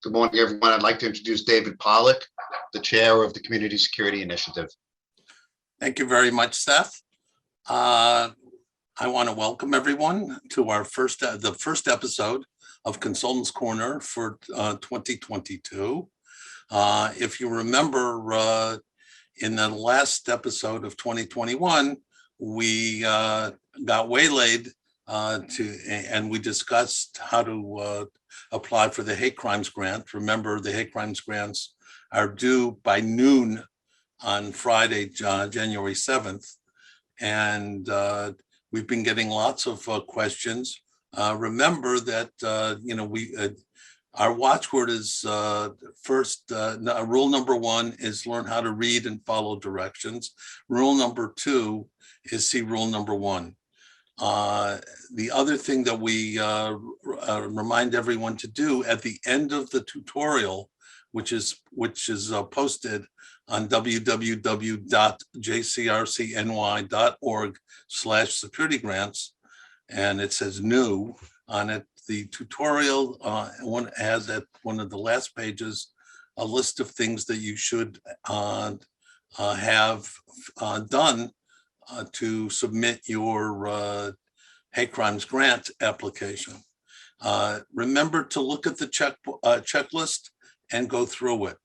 Good morning, everyone. I'd like to introduce David Pollock, the chair of the Community Security Initiative. Thank you very much, Seth. I want to welcome everyone to our first episode of Consultants Corner for 2022. If you remember, in the last episode of 2021, we got waylaid and we discussed how to apply for the hate crimes grant. Remember, the hate crimes grants are due by noon on Friday, January 7th. And we've been getting lots of questions. Remember that, our watchword is rule number 1 is learn how to read and follow directions. Rule number 2 is see rule number 1. The other thing that we remind everyone to do at the end of the tutorial, which is posted on www.jcrc-ny.org/security-grants, and it says new on it. The tutorial has at one of the last pages a list of things that you should have done to submit your hate crimes grant application. Remember to look at the checklist and go through it.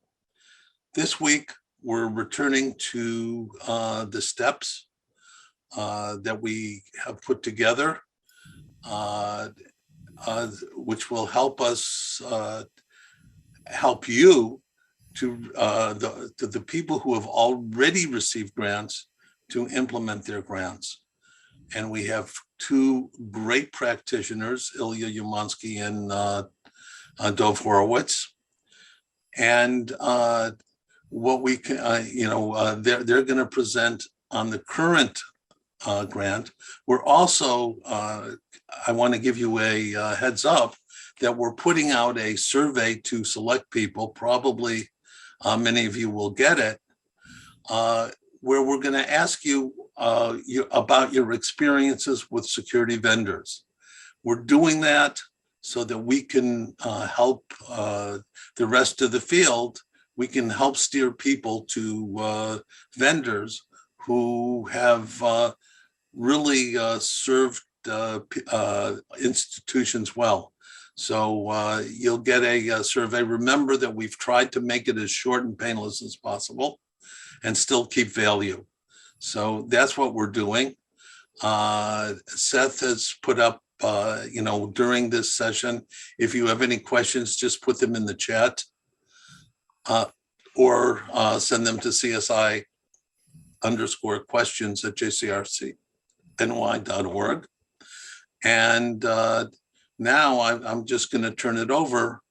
This week, we're returning to the steps that we have put together, which will help us help you to the people who have already received grants to implement their grants. And we have 2 great practitioners, Ilya Umansky and Dov Horowitz. And what we can, they're going to present on the current grant. We're also, I want to give you a heads up that we're putting out a survey to select people. Probably many of you will get it, where we're going to ask you about your experiences with security vendors. We're doing that so that we can help the rest of the field. We can help steer people to vendors who have really served institutions well. So you'll get a survey. Remember that we've tried to make it as short and painless as possible and still keep value. So that's what we're doing. Seth has put up, during this session, if you have any questions, just put them in the chat or send them to CSI_questions@jcrc-ny.org. And now I'm just going to turn it over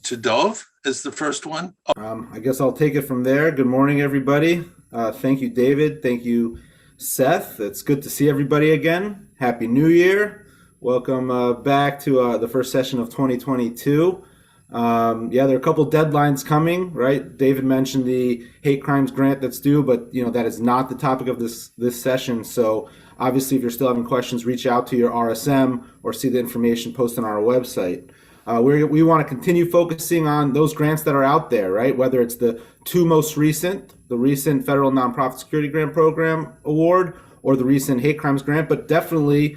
to Dov as the first one. I guess I'll take it from there. Good morning, everybody. Thank you, David. Thank you, Seth. It's good to see everybody again. Happy New Year. Welcome back to the first session of 2022. There are a couple deadlines coming, right? David mentioned the hate crimes grant that's due, but that is not the topic of this session. So obviously, if you're still having questions, reach out to your RSM or see the information posted on our website. We want to continue focusing on those grants that are out there, right? Whether it's the 2 most recent, the recent Federal Nonprofit Security Grant Program Award or the recent hate crimes grant, but definitely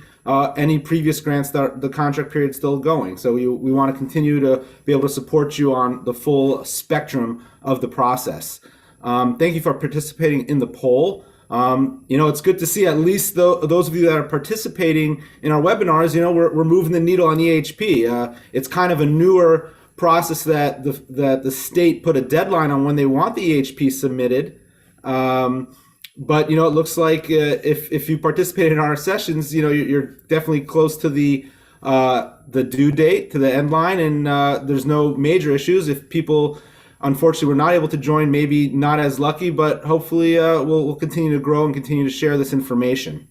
any previous grants that the contract period is still going. So we want to continue to be able to support you on the full spectrum of the process. Thank you for participating in the poll. It's good to see at least those of you that are participating in our webinars, we're moving the needle on EHP. It's kind of a newer process that the state put a deadline on when they want the EHP submitted. But, it looks like if you participate in our sessions, you're definitely close to the due date, to the end line, and there's no major issues. If people unfortunately were not able to join, maybe not as lucky, but hopefully we'll continue to grow and continue to share this information.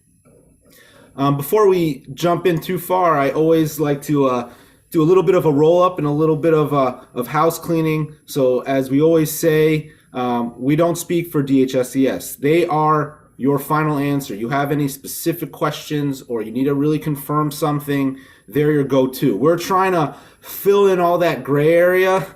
Before we jump in too far, I always like to do a little bit of a roll up and a little bit of house cleaning. So as we always say, we don't speak for DHSES. They are your final answer. You have any specific questions or you need to really confirm something, they're your go-to. We're trying to fill in all that gray area,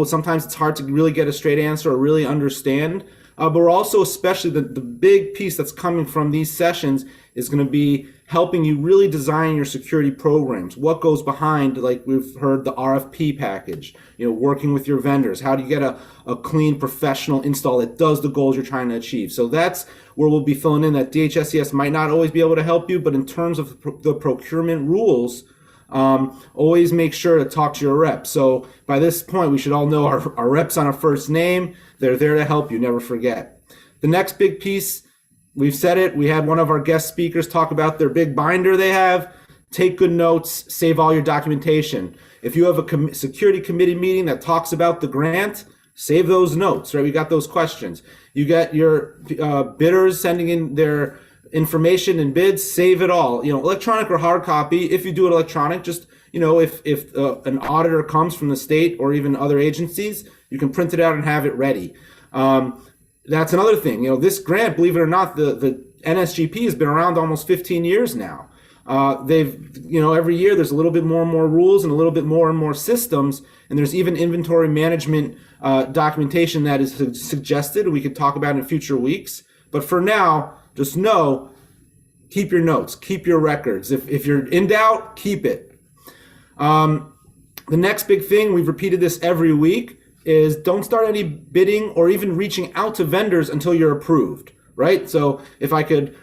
Sometimes it's hard to really get a straight answer or really understand. But we're also, especially the big piece that's coming from these sessions is going to be helping you really design your security programs. What goes behind, like we've heard, the Rfp package, working with your vendors. How do you get a clean professional install that does the goals you're trying to achieve? So that's where we'll be filling in that DHSCS might not always be able to help you, but in terms of the procurement rules, always make sure to talk to your rep. So by this point, we should all know our reps on a first name. They're there to help you, never forget. The next big piece, we've said it, we had one of our guest speakers talk about their big binder they have. Take good notes, save all your documentation. If you have a security committee meeting that talks about the grant, save those notes, right? We got those questions. You get your bidders sending in their information and bids, save it all, electronic or hard copy. If you do it electronic, just, if an auditor comes from the state or even other agencies, you can print it out and have it ready. That's another thing, this grant, believe it or not, the NSGP has been around almost 15 years now. They've, every year there's a little bit more and more rules and a little bit more and more systems. And there's even inventory management documentation that is suggested. We could talk about in future weeks. But for now, just know, keep your notes, keep your records. If you're in doubt, keep it. The next big thing, we've repeated this every week, is don't start any bidding or even reaching out to vendors until you're approved, right? So if I could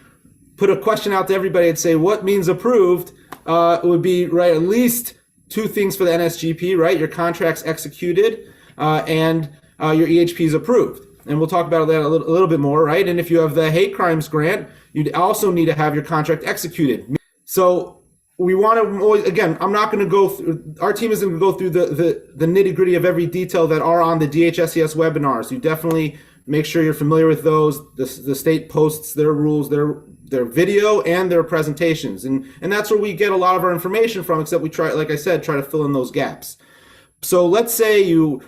put a question out to everybody and say, what means approved? It would be, right, at least two things for the NSGP, right? Your contract's executed and your EHP is approved. And we'll talk about that a little bit more, right? And if you have the hate crimes grant, you'd also need to have your contract executed. So we want to always, again, I'm not going to go through, our team isn't going to go through the nitty gritty of every detail that are on the DHSCS webinars. You definitely make sure you're familiar with those. The state posts their rules, their video and their presentations. And that's where we get a lot of our information from, except we try, like I said, try to fill in those gaps. So let's say you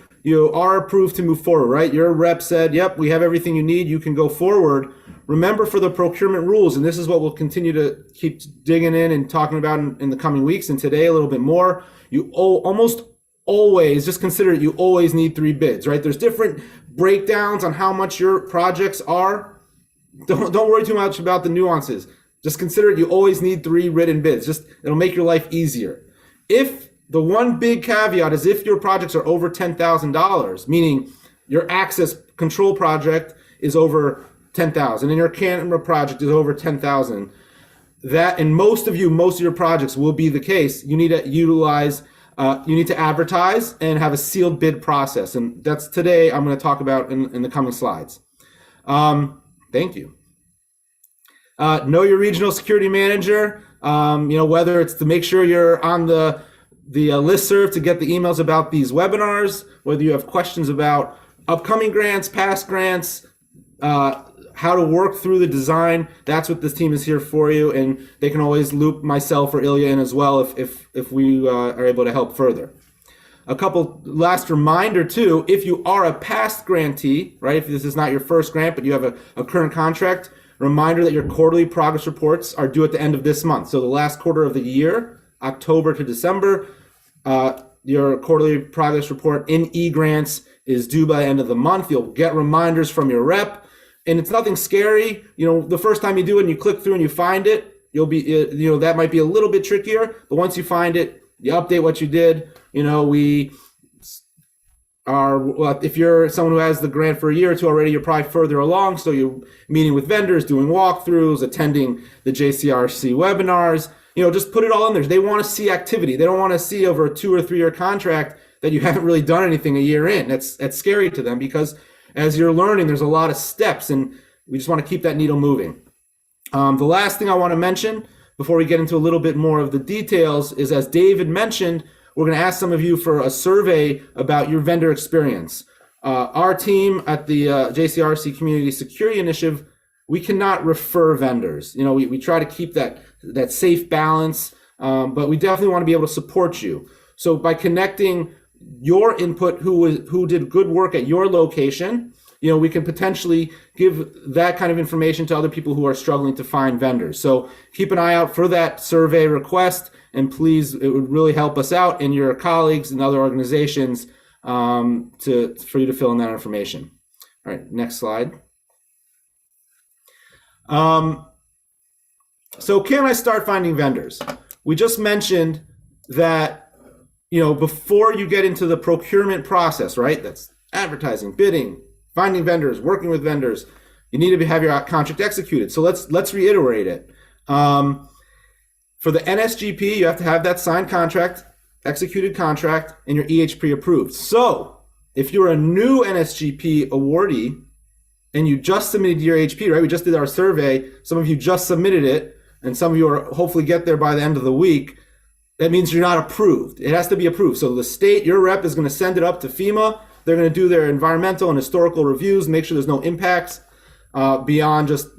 are approved to move forward, right? Your rep said, yep, we have everything you need. You can go forward. Remember, for the procurement rules, and this is what we'll continue to keep digging in and talking about in the coming weeks and today a little bit more, you almost always, just consider it, you always need 3 bids, right? There's different breakdowns on how much your projects are. Don't worry too much about the nuances. Just consider it, you always need 3 written bids. It'll make your life easier. If the one big caveat is if your projects are over $10,000, meaning your access control project is over 10,000 and your camera project is over 10,000, that, and most of your projects will be the case, you need to utilize, you need to advertise and have a sealed bid process. And that's today I'm going to talk about in the coming slides. Thank you. Know your regional security manager, whether it's to make sure you're on the listserv to get the emails about these webinars, whether you have questions about upcoming grants, past grants, how to work through the design. That's what this team is here for you, and they can always loop myself or Ilya in as well if we are able to help further. A couple last reminder too, if you are a past grantee, right, if this is not your first grant but you have a current contract, reminder that your quarterly progress reports are due at the end of this month. So the last quarter of the year, October to December, your quarterly progress report in eGrants is due by the end of the month. You'll get reminders from your rep. And it's nothing scary. The first time you do it and you click through and you find it, you'll be, that might be a little bit trickier. But once you find it, you update what you did. We are, well, if you're someone who has the grant for a year or two already, you're probably further along. So you're meeting with vendors, doing walkthroughs, attending the JCRC webinars. Just put it all in there. They want to see activity. They don't want to see over a 2 or 3 year contract that you haven't really done anything a year in. That's scary to them, because as you're learning, there's a lot of steps, and we just want to keep that needle moving. The last thing I want to mention before we get into a little bit more of the details is, as David mentioned, we're going to ask some of you for a survey about your vendor experience. Our team at the JCRC Community Security Initiative, we cannot refer vendors. We try to keep that safe balance, but we definitely want to be able to support you. So by connecting your input, who did good work at your location, we can potentially give that kind of information to other people who are struggling to find vendors. So keep an eye out for that survey request, and please, it would really help us out and your colleagues and other organizations for you to fill in that information. All right, next slide. So can I start finding vendors? We just mentioned that, before you get into the procurement process, right? That's advertising, bidding, finding vendors, working with vendors. You need to have your contract executed. So let's reiterate it. For the NSGP, you have to have that signed contract, executed contract, and your EHP approved. So if you're a new NSGP awardee and you just submitted your EHP, right? We just did our survey. Some of you just submitted it, and some of you are hopefully get there by the end of the week. That means you're not approved. It has to be approved. So the state, your rep is going to send it up to FEMA. They're going to do their environmental and historical reviews, make sure there's no impacts beyond just,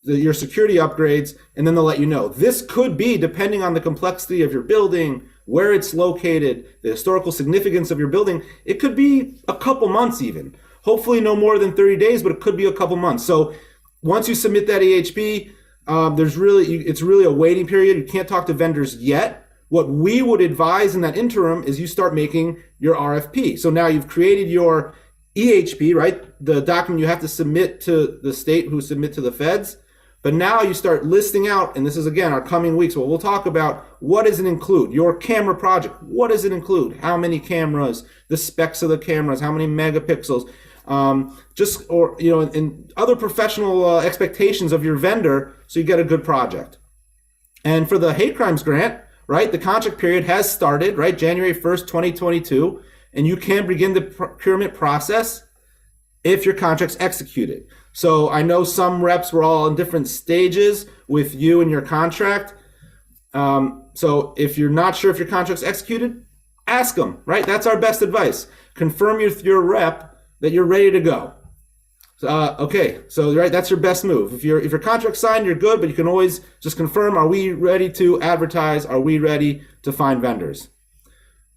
your security upgrades, and then they'll let you know. This could be, depending on the complexity of your building, where it's located, the historical significance of your building, it could be a couple months even. Hopefully no more than 30 days, but it could be a couple months. So once you submit that EHP, it's really a waiting period. You can't talk to vendors yet. What we would advise in that interim is you start making your RFP. So now you've created your EHP, right? The document you have to submit to the state who submit to the feds. But now you start listing out, and this is again our coming weeks, what we'll talk about, what does it include? Your camera project, what does it include? How many cameras, the specs of the cameras, how many megapixels, and other professional expectations of your vendor so you get a good project. And for the hate crimes grant, right, the contract period has started, right, January 1st, 2022, and you can begin the procurement process if your contract's executed. So I know some reps were all in different stages with you and your contract. So if you're not sure if your contract's executed, ask them, right? That's our best advice. Confirm with your rep that you're ready to go. Okay, so right, that's your best move. If your contract's signed, you're good, but you can always just confirm, are we ready to advertise? Are we ready to find vendors?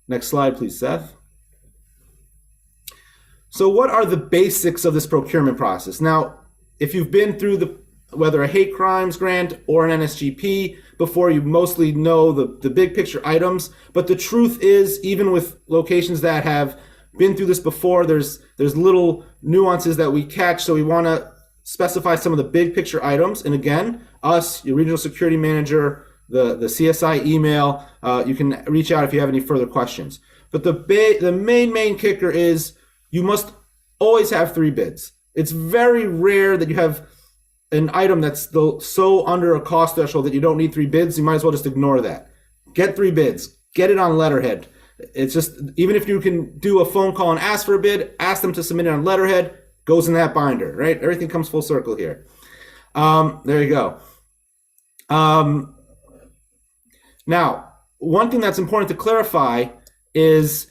Next slide, please, Seth. So what are the basics of this procurement process? Now, if you've been through whether a hate crimes grant or an NSGP before, you mostly know the big picture items. But the truth is, even with locations that have been through this before, there's little nuances that we catch. So we want to specify some of the big picture items. And again, us, your regional security manager, the CSI email, you can reach out if you have any further questions. But the main kicker is, you must always have 3 bids. It's very rare that you have an item that's so under a cost threshold that you don't need 3 bids. You might as well just ignore that. Get 3 bids. Get it on letterhead. It's just, even if you can do a phone call and ask for a bid, ask them to submit it on letterhead, goes in that binder, right? Everything comes full circle here. There you go. Now, one thing that's important to clarify is,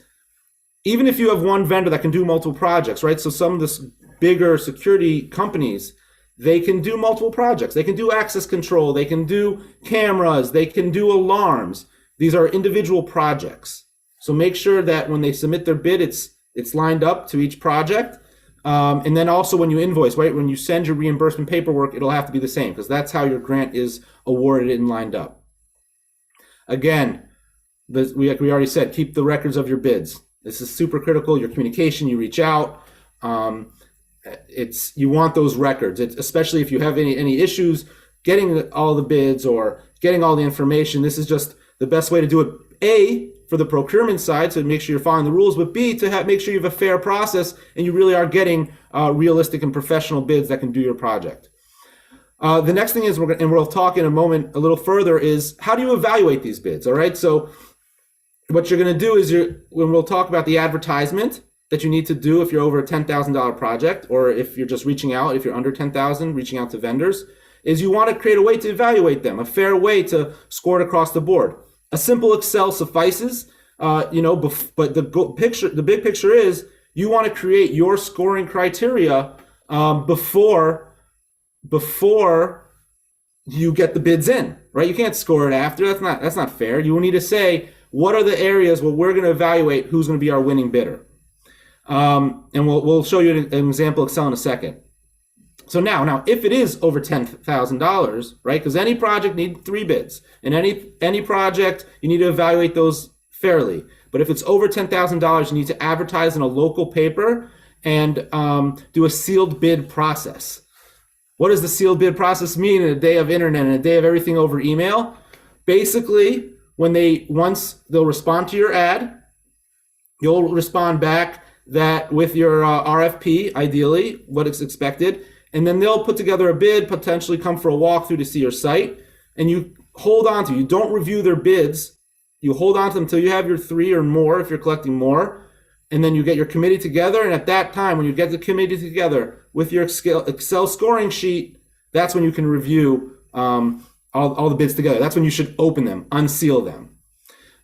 even if you have one vendor that can do multiple projects, right? So some of the bigger security companies, they can do multiple projects. They can do access control. They can do cameras. They can do alarms. These are individual projects. So make sure that when they submit their bid, it's lined up to each project. And then also when you invoice, right? When you send your reimbursement paperwork, it'll have to be the same, because that's how your grant is awarded and lined up. Again, we already said, keep the records of your bids. This is super critical. Your communication, you reach out. You want those records, especially if you have any issues getting all the bids or getting all the information. This is just the best way to do it. A, for the procurement side, to make sure you're following the rules, but B, to make sure you have a fair process and you really are getting realistic and professional bids that can do your project. The next thing is, and we'll talk in a moment a little further, is how do you evaluate these bids? All right, so what you're going to do is, when we'll talk about the advertisement that you need to do if you're over a $10,000 project, or if you're just reaching out, if you're under 10,000, reaching out to vendors, is you want to create a way to evaluate them, a fair way to score it across the board. A simple Excel suffices, but the big picture is, you want to create your scoring criteria before you get the bids in, right? You can't score it after. That's not fair. You will need to say, what are the areas where we're going to evaluate who's going to be our winning bidder? And we'll show you an example Excel in a second. So now, if it is over $10,000, right? Because any project needs 3 bids, and any project, you need to evaluate those fairly. But if it's over $10,000, you need to advertise in a local paper and do a sealed bid process. What does the sealed bid process mean in a day of internet and a day of everything over email? Basically, once they'll respond to your ad, you'll respond back that with your RFP, ideally, what is expected, and then they'll put together a bid, potentially come for a walkthrough to see your site, and you hold on to, you don't review their bids, you hold on to them until you have your 3 or more if you're collecting more, and then you get your committee together, and at that time, when you get the committee together with your Excel scoring sheet, that's when you can review all the bids together. That's when you should open them, unseal them.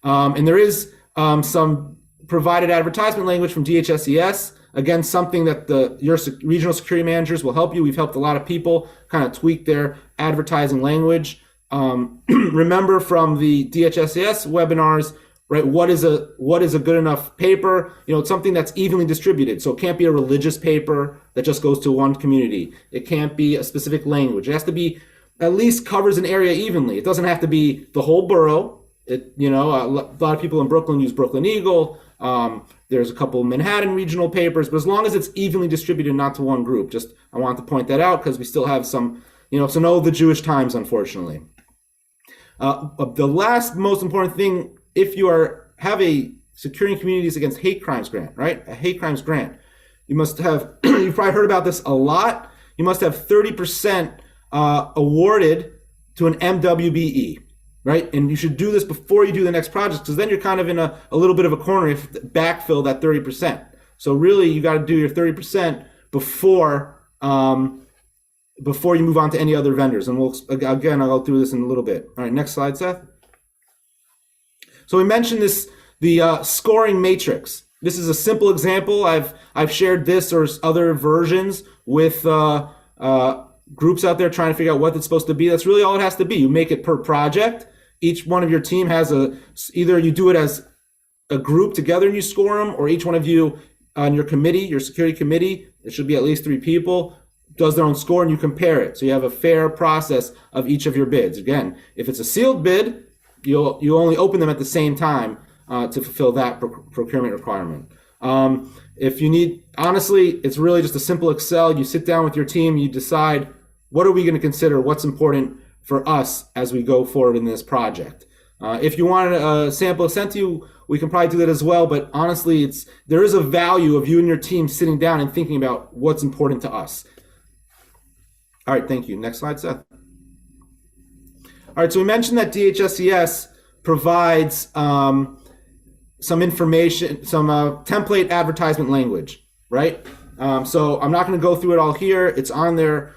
And there is some provided advertisement language from DHSES. Again, something that your regional security managers will help you. We've helped a lot of people kind of tweak their advertising language. Remember from the DHSES webinars, right? What is a good enough paper? It's something that's evenly distributed. So it can't be a religious paper that just goes to one community. It can't be a specific language. It has to be at least covers an area evenly. It doesn't have to be the whole borough. A lot of people in Brooklyn use Brooklyn Eagle. There's a couple of Manhattan regional papers, but as long as it's evenly distributed, not to one group. I want to point that out because we still have some, the Jewish Times, unfortunately. The last most important thing, if you have a Securing Communities Against Hate Crimes grant, right? A hate crimes grant, you must have, you've probably heard about this a lot, you must have 30% awarded to an MWBE. Right? And you should do this before you do the next project, because then you're kind of in a little bit of a corner if you backfill that 30%. So really, you got to do your 30% before you move on to any other vendors. And I'll go through this in a little bit. All right, next slide, Seth. So we mentioned the scoring matrix. This is a simple example. I've shared this or other versions with groups out there trying to figure out what it's supposed to be. That's really all it has to be. You make it per project. Each one of your team has either you do it as a group together and you score them, or each one of you on your committee, your security committee, it should be at least 3 people, does their own score and you compare it. So you have a fair process of each of your bids. Again, if it's a sealed bid, you only open them at the same time to fulfill that procurement requirement. If you need, honestly, it's really just a simple Excel. You sit down with your team, you decide what are we going to consider, what's important for us as we go forward in this project. If you want a sample sent to you, we can probably do that as well. But honestly, there is a value of you and your team sitting down and thinking about what's important to us. All right, thank you. Next slide, Seth. All right, so we mentioned that DHSES provides some information, some template advertisement language, right? So I'm not going to go through it all here. It's on their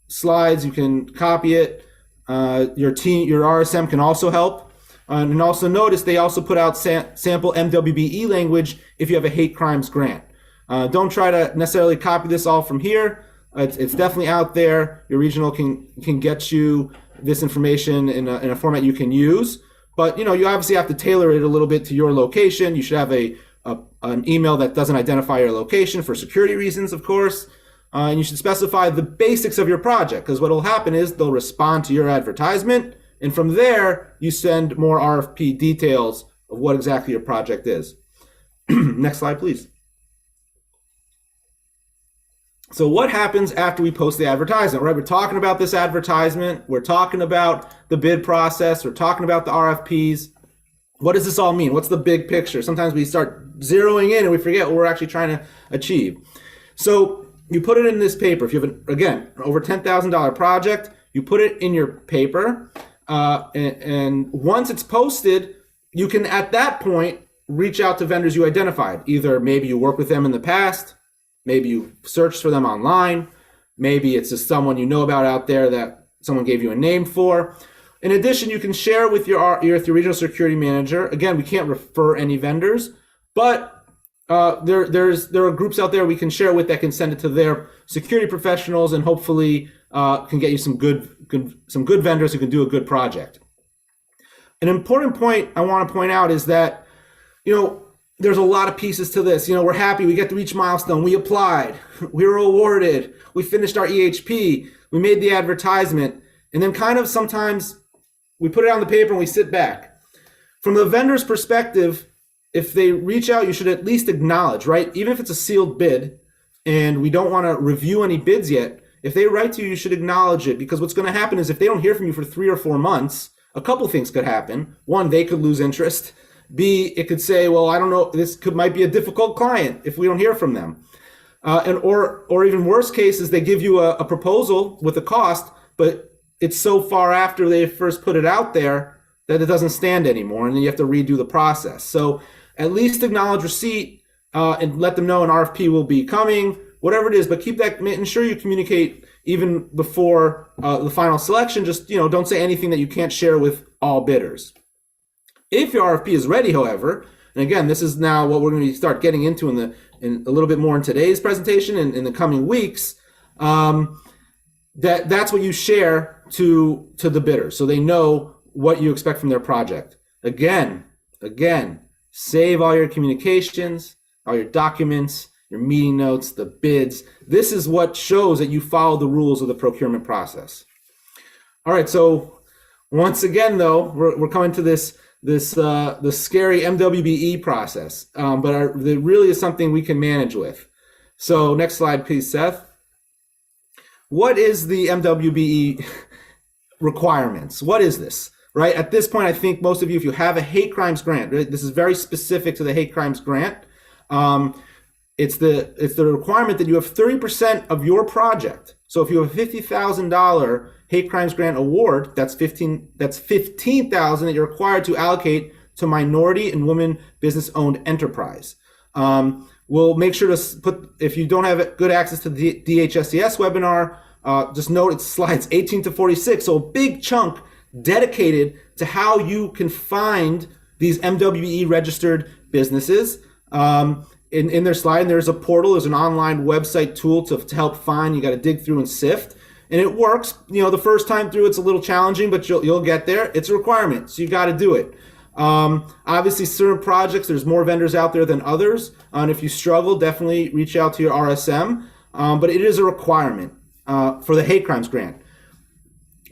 slides. You can copy it. Your RSM can also help. And also notice they also put out sample MWBE language if you have a hate crimes grant. Don't try to necessarily copy this all from here. It's definitely out there. Your regional can get you this information in a format you can use. But you obviously have to tailor it a little bit to your location. You should have an email that doesn't identify your location for security reasons, of course. And you should specify the basics of your project, because what will happen is they'll respond to your advertisement, and from there you send more RFP details of what exactly your project is. Next slide, please. So what happens after we post the advertisement, right? We're talking about this advertisement. We're talking about the bid process. We're talking about the RFPs. What does this all mean? What's the big picture? Sometimes we start zeroing in and we forget what we're actually trying to achieve. So you put it in this paper. If you have, again, over $10,000 project, you put it in your paper. And once it's posted, you can, at that point, reach out to vendors you identified. Either maybe you worked with them in the past, maybe you searched for them online, maybe it's just someone you know about out there that someone gave you a name for. In addition, you can share with your regional security manager. Again, we can't refer any vendors, but there are groups out there we can share with that can send it to their security professionals and hopefully can get you some good vendors who can do a good project. An important point I want to point out is that, there's a lot of pieces to this. We're happy we get to reach milestone. We applied, we were awarded, we finished our EHP, we made the advertisement, and then kind of sometimes we put it on the paper and we sit back. From the vendor's perspective, if they reach out, you should at least acknowledge, right? Even if it's a sealed bid and we don't want to review any bids yet, if they write to you, you should acknowledge it, because what's going to happen is if they don't hear from you for 3 or 4 months, a couple things could happen. One, they could lose interest. B, it could say, well, I don't know, might be a difficult client if we don't hear from them. Or even worse case is they give you a proposal with a cost, but it's so far after they first put it out there that it doesn't stand anymore, and then you have to redo the process. So at least acknowledge receipt and let them know an RFP will be coming, whatever it is, but keep that, ensure you communicate even before the final selection. Just, don't say anything that you can't share with all bidders. If your RFP is ready, however, and again, this is now what we're going to start getting into in a little bit more in today's presentation and in the coming weeks, that's what you share to the bidder, so they know what you expect from their project. Again, save all your communications, all your documents, your meeting notes, the bids. This is what shows that you follow the rules of the procurement process. All right, so once again, though, we're coming to the scary MWBE process, but there really is something we can manage with. So next slide, please, Seth. What is the MWBE requirements? What is this? Right, at this point, I think most of you, if you have a hate crimes grant, right, this is very specific to the hate crimes grant. It's the requirement that you have 30% of your project. So if you have a $50,000 hate crimes grant award, that's $15,000 that you're required to allocate to minority and women business-owned enterprise. We'll make sure to put, if you don't have good access to the DHSCS webinar, just note it's slides 18 to 46. So a big chunk dedicated to how you can find these MWBE registered businesses. In their slide, and there's a portal, there's an online website tool to help find. You got to dig through and sift, and it works. The first time through, it's a little challenging, but you'll get there. It's a requirement, so you got to do it. Obviously, certain projects, there's more vendors out there than others, and if you struggle, definitely reach out to your RSM. But it is a requirement for the hate crimes grant.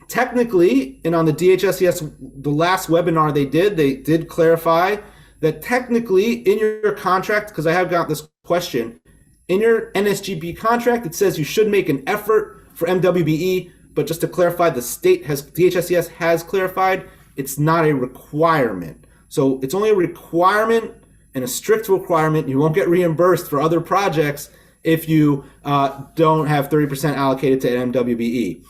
Technically, and on the DHSCS, the last webinar they did clarify that technically in your contract, because I have got this question, in your NSGB contract, it says you should make an effort for MWBE, but just to clarify, DHSCS has clarified, it's not a requirement. So it's only a requirement and a strict requirement. You won't get reimbursed for other projects if you don't have 30% allocated to MWBE.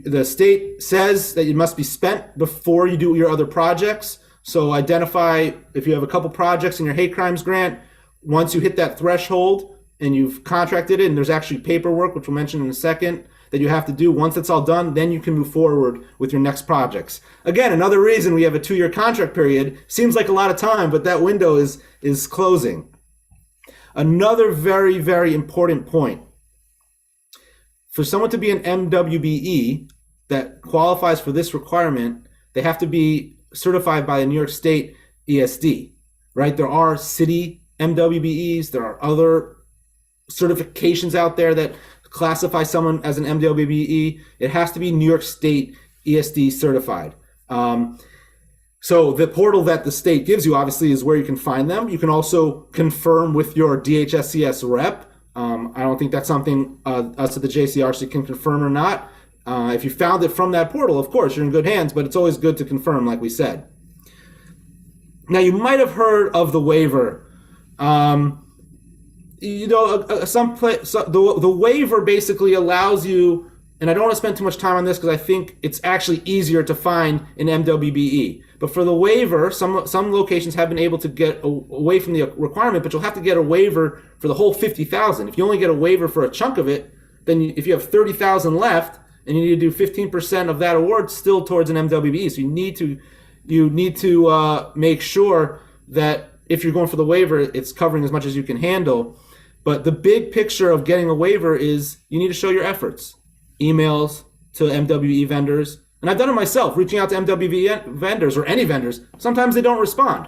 The state says that it must be spent before you do your other projects. So identify if you have a couple projects in your hate crimes grant. Once you hit that threshold and you've contracted it, and there's actually paperwork, which we'll mention in a second, that you have to do. Once it's all done, then you can move forward with your next projects. Again, another reason we have a 2-year contract period. Seems like a lot of time, but that window is closing. Another very, very important point. For someone to be an MWBE that qualifies for this requirement, they have to be certified by the New York State ESD, right? There are city MWBEs. There are other certifications out there that classify someone as an MWBE. It has to be New York State ESD certified. So the portal that the state gives you obviously is where you can find them. You can also confirm with your DHSCS rep. I don't think that's something us at the JCRC can confirm or not. If you found it from that portal, of course, you're in good hands, but it's always good to confirm, like we said. Now, you might have heard of the waiver. The waiver basically allows you, and I don't want to spend too much time on this because I think it's actually easier to find an MWBE. But for the waiver, some locations have been able to get away from the requirement, but you'll have to get a waiver for the whole $50,000. If you only get a waiver for a chunk of it, then if you have $30,000 left, and you need to do 15% of that award still towards an MWBE. So you need to make sure that if you're going for the waiver, it's covering as much as you can handle. But the big picture of getting a waiver is you need to show your efforts. Emails to MWBE vendors. And I've done it myself, reaching out to MWBE vendors or any vendors. Sometimes they don't respond.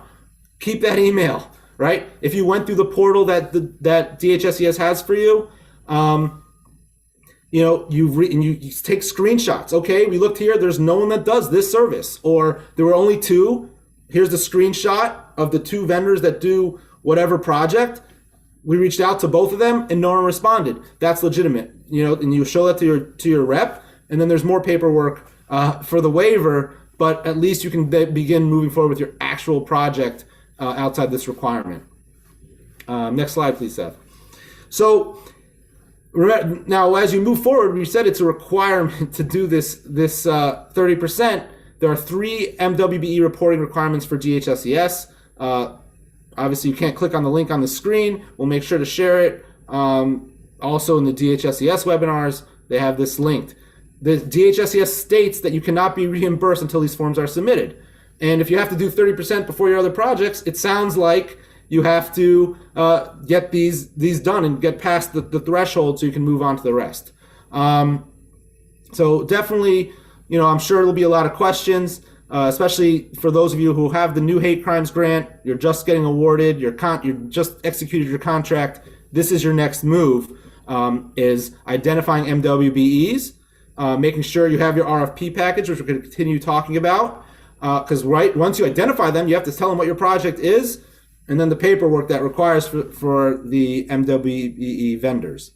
Keep that email, right? If you went through the portal that DHSCS has for you, you take screenshots. Okay, we looked here, there's no one that does this service, or there were only 2. Here's the screenshot. of the two vendors that do whatever project, we reached out to both of them and no one responded. That's legitimate, and you show that to your rep, and then there's more paperwork for the waiver, but at least you can begin moving forward with your actual project outside this requirement. Next slide, please, Seth. So now, as you move forward, we said it's a requirement to do this 30%. There are 3 MWBE reporting requirements for DHSES. Obviously, you can't click on the link on the screen. We'll make sure to share it. Also, in the DHSES webinars, they have this linked. The DHSES states that you cannot be reimbursed until these forms are submitted. And if you have to do 30% before your other projects, it sounds like you have to get these done and get past the threshold so you can move on to the rest. So definitely, I'm sure there'll be a lot of questions, especially for those of you who have the new hate crimes grant. You're just getting awarded. You just executed your contract. This is your next move, is identifying MWBEs, making sure you have your RFP package, which we're going to continue talking about. Because once you identify them, you have to tell them what your project is, and then the paperwork that requires for the MWBE vendors.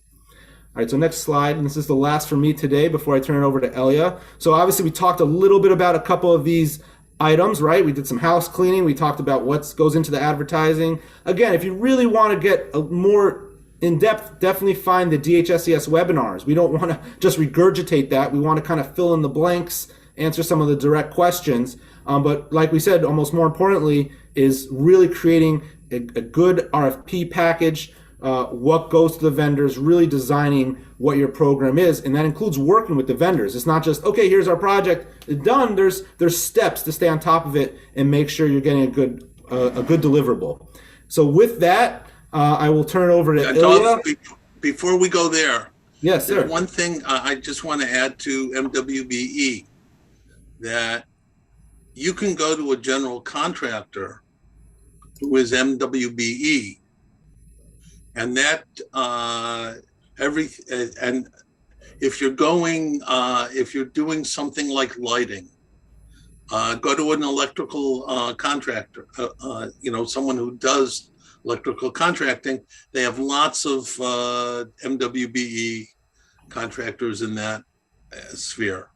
All right, so next slide, and this is the last for me today before I turn it over to Elia. So obviously we talked a little bit about a couple of these items, right? We did some house cleaning. We talked about what goes into the advertising. Again, if you really want to get a more in-depth, definitely find the DHSES webinars. We don't want to just regurgitate that. We want to kind of fill in the blanks, answer some of the direct questions. But like we said, almost more importantly, is really creating a good RFP package, what goes to the vendors, really designing what your program is, and that includes working with the vendors. It's not just, okay, here's our project, it's done. There's steps to stay on top of it and make sure you're getting a good deliverable. So with that, I will turn it over to Ilya. Before we go there, yes, sir. One thing I just want to add to MWBE, that you can go to a general contractor who is MWBE, and that and if you're doing something like lighting, go to an electrical contractor, someone who does electrical contracting. They have lots of MWBE contractors in that sphere.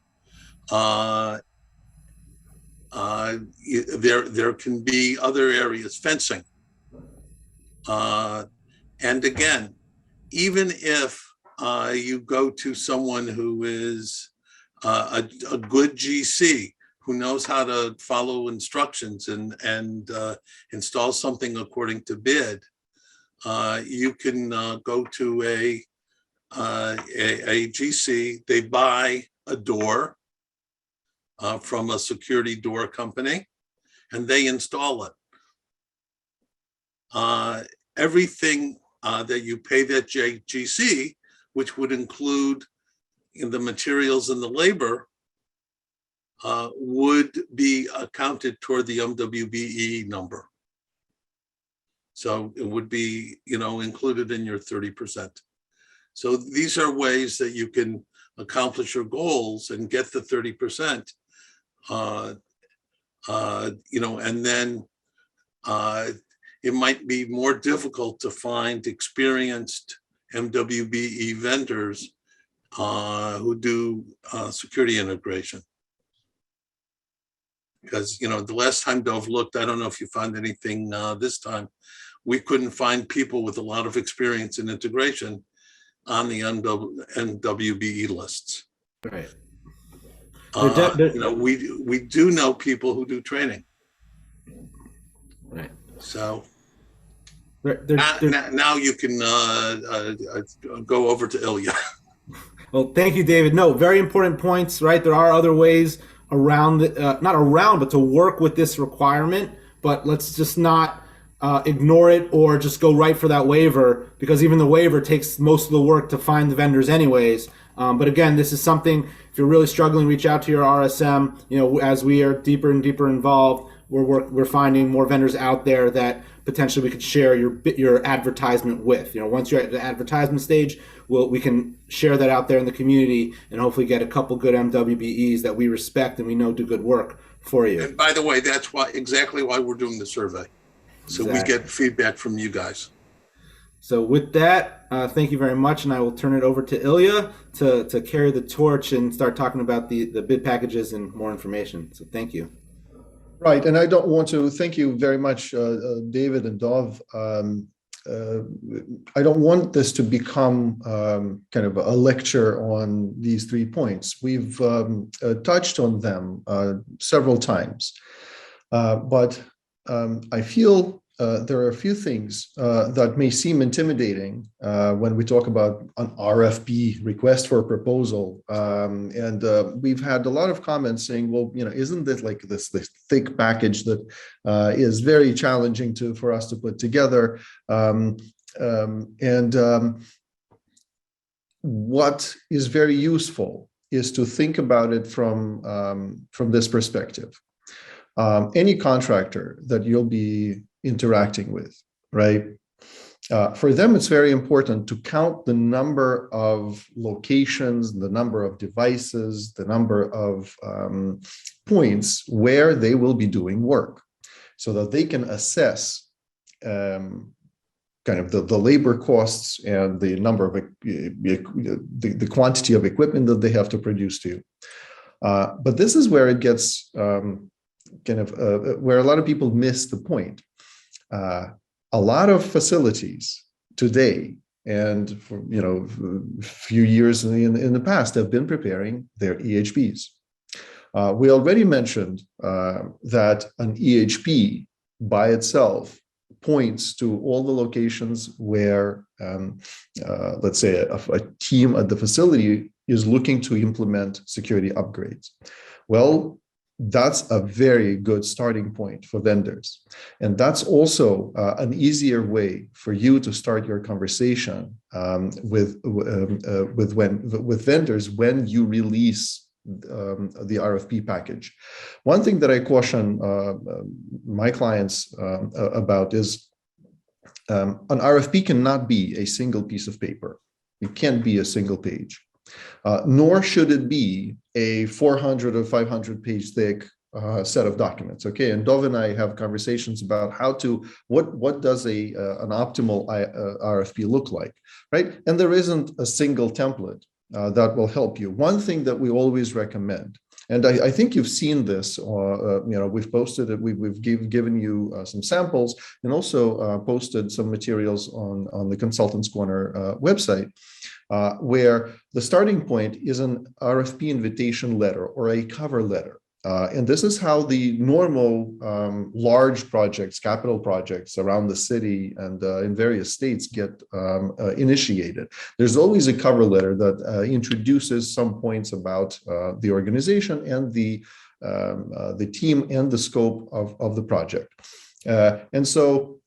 There can be other areas, fencing. And again, even if you go to someone who is a good GC, who knows how to follow instructions and install something according to bid, you can go to a GC. They buy a door from a security door company, and they install it. Everything that you pay that GC, which would include the materials and the labor, would be accounted toward the MWBE number. So it would be, included in your 30%. So these are ways that you can accomplish your goals and get the 30%. And then it might be more difficult to find experienced MWBE vendors who do security integration. Because, the last time Dove looked, I don't know if you found anything this time, we couldn't find people with a lot of experience in integration on the MWBE lists. Right. We do know people who do training. Right. So now you can go over to Ilya. Well, thank you, David. No, very important points, right? There are other ways around, but to work with this requirement, but let's just not ignore it or just go right for that waiver, because even the waiver takes most of the work to find the vendors anyways. But again, this is something, if you're really struggling, reach out to your RSM. As we are deeper and deeper involved, we're finding more vendors out there that potentially we could share your advertisement with. Once you're at the advertisement stage, we can share that out there in the community and hopefully get a couple good MWBEs that we respect and we know do good work for you. And by the way, that's exactly why we're doing the survey. So we get feedback from you guys. So with that, thank you very much, and I will turn it over to Ilya to carry the torch and start talking about the bid packages and more information. So thank you. Right, and I don't want to thank you very much, David and Dov. I don't want this to become kind of a lecture on these 3 points. We've touched on them several times, but I feel there are a few things that may seem intimidating when we talk about an RFP, request for a proposal. And we've had a lot of comments saying, well, isn't this like this thick package that is very challenging for us to put together? What is very useful is to think about it from this perspective. Any contractor that you'll be interacting with, right? For them, it's very important to count the number of locations, the number of devices, the number of points where they will be doing work, so that they can assess kind of the labor costs and the number of the quantity of equipment that they have to produce to you. But this is where it gets where a lot of people miss the point. A lot of facilities today, and for a few years in the past, have been preparing their EHPs. We already mentioned that an EHP by itself points to all the locations where, let's say, a team at the facility is looking to implement security upgrades. Well, that's a very good starting point for vendors. And that's also an easier way for you to start your conversation with vendors when you release the RFP package. One thing that I caution my clients about is an RFP cannot be a single piece of paper. It can't be a single page. Nor should it be a 400 or 500 page thick set of documents. Okay, and Dov and I have conversations about what does an optimal RFP look like, right? And there isn't a single template that will help you. One thing that we always recommend, and I think you've seen this, we've posted it, we've given you some samples, and also posted some materials on the Consultants Corner website, where the starting point is an RFP invitation letter or a cover letter. And this is how the normal large projects, capital projects around the city and in various states get initiated. There's always a cover letter that introduces some points about the organization and the team and the scope of the project. And so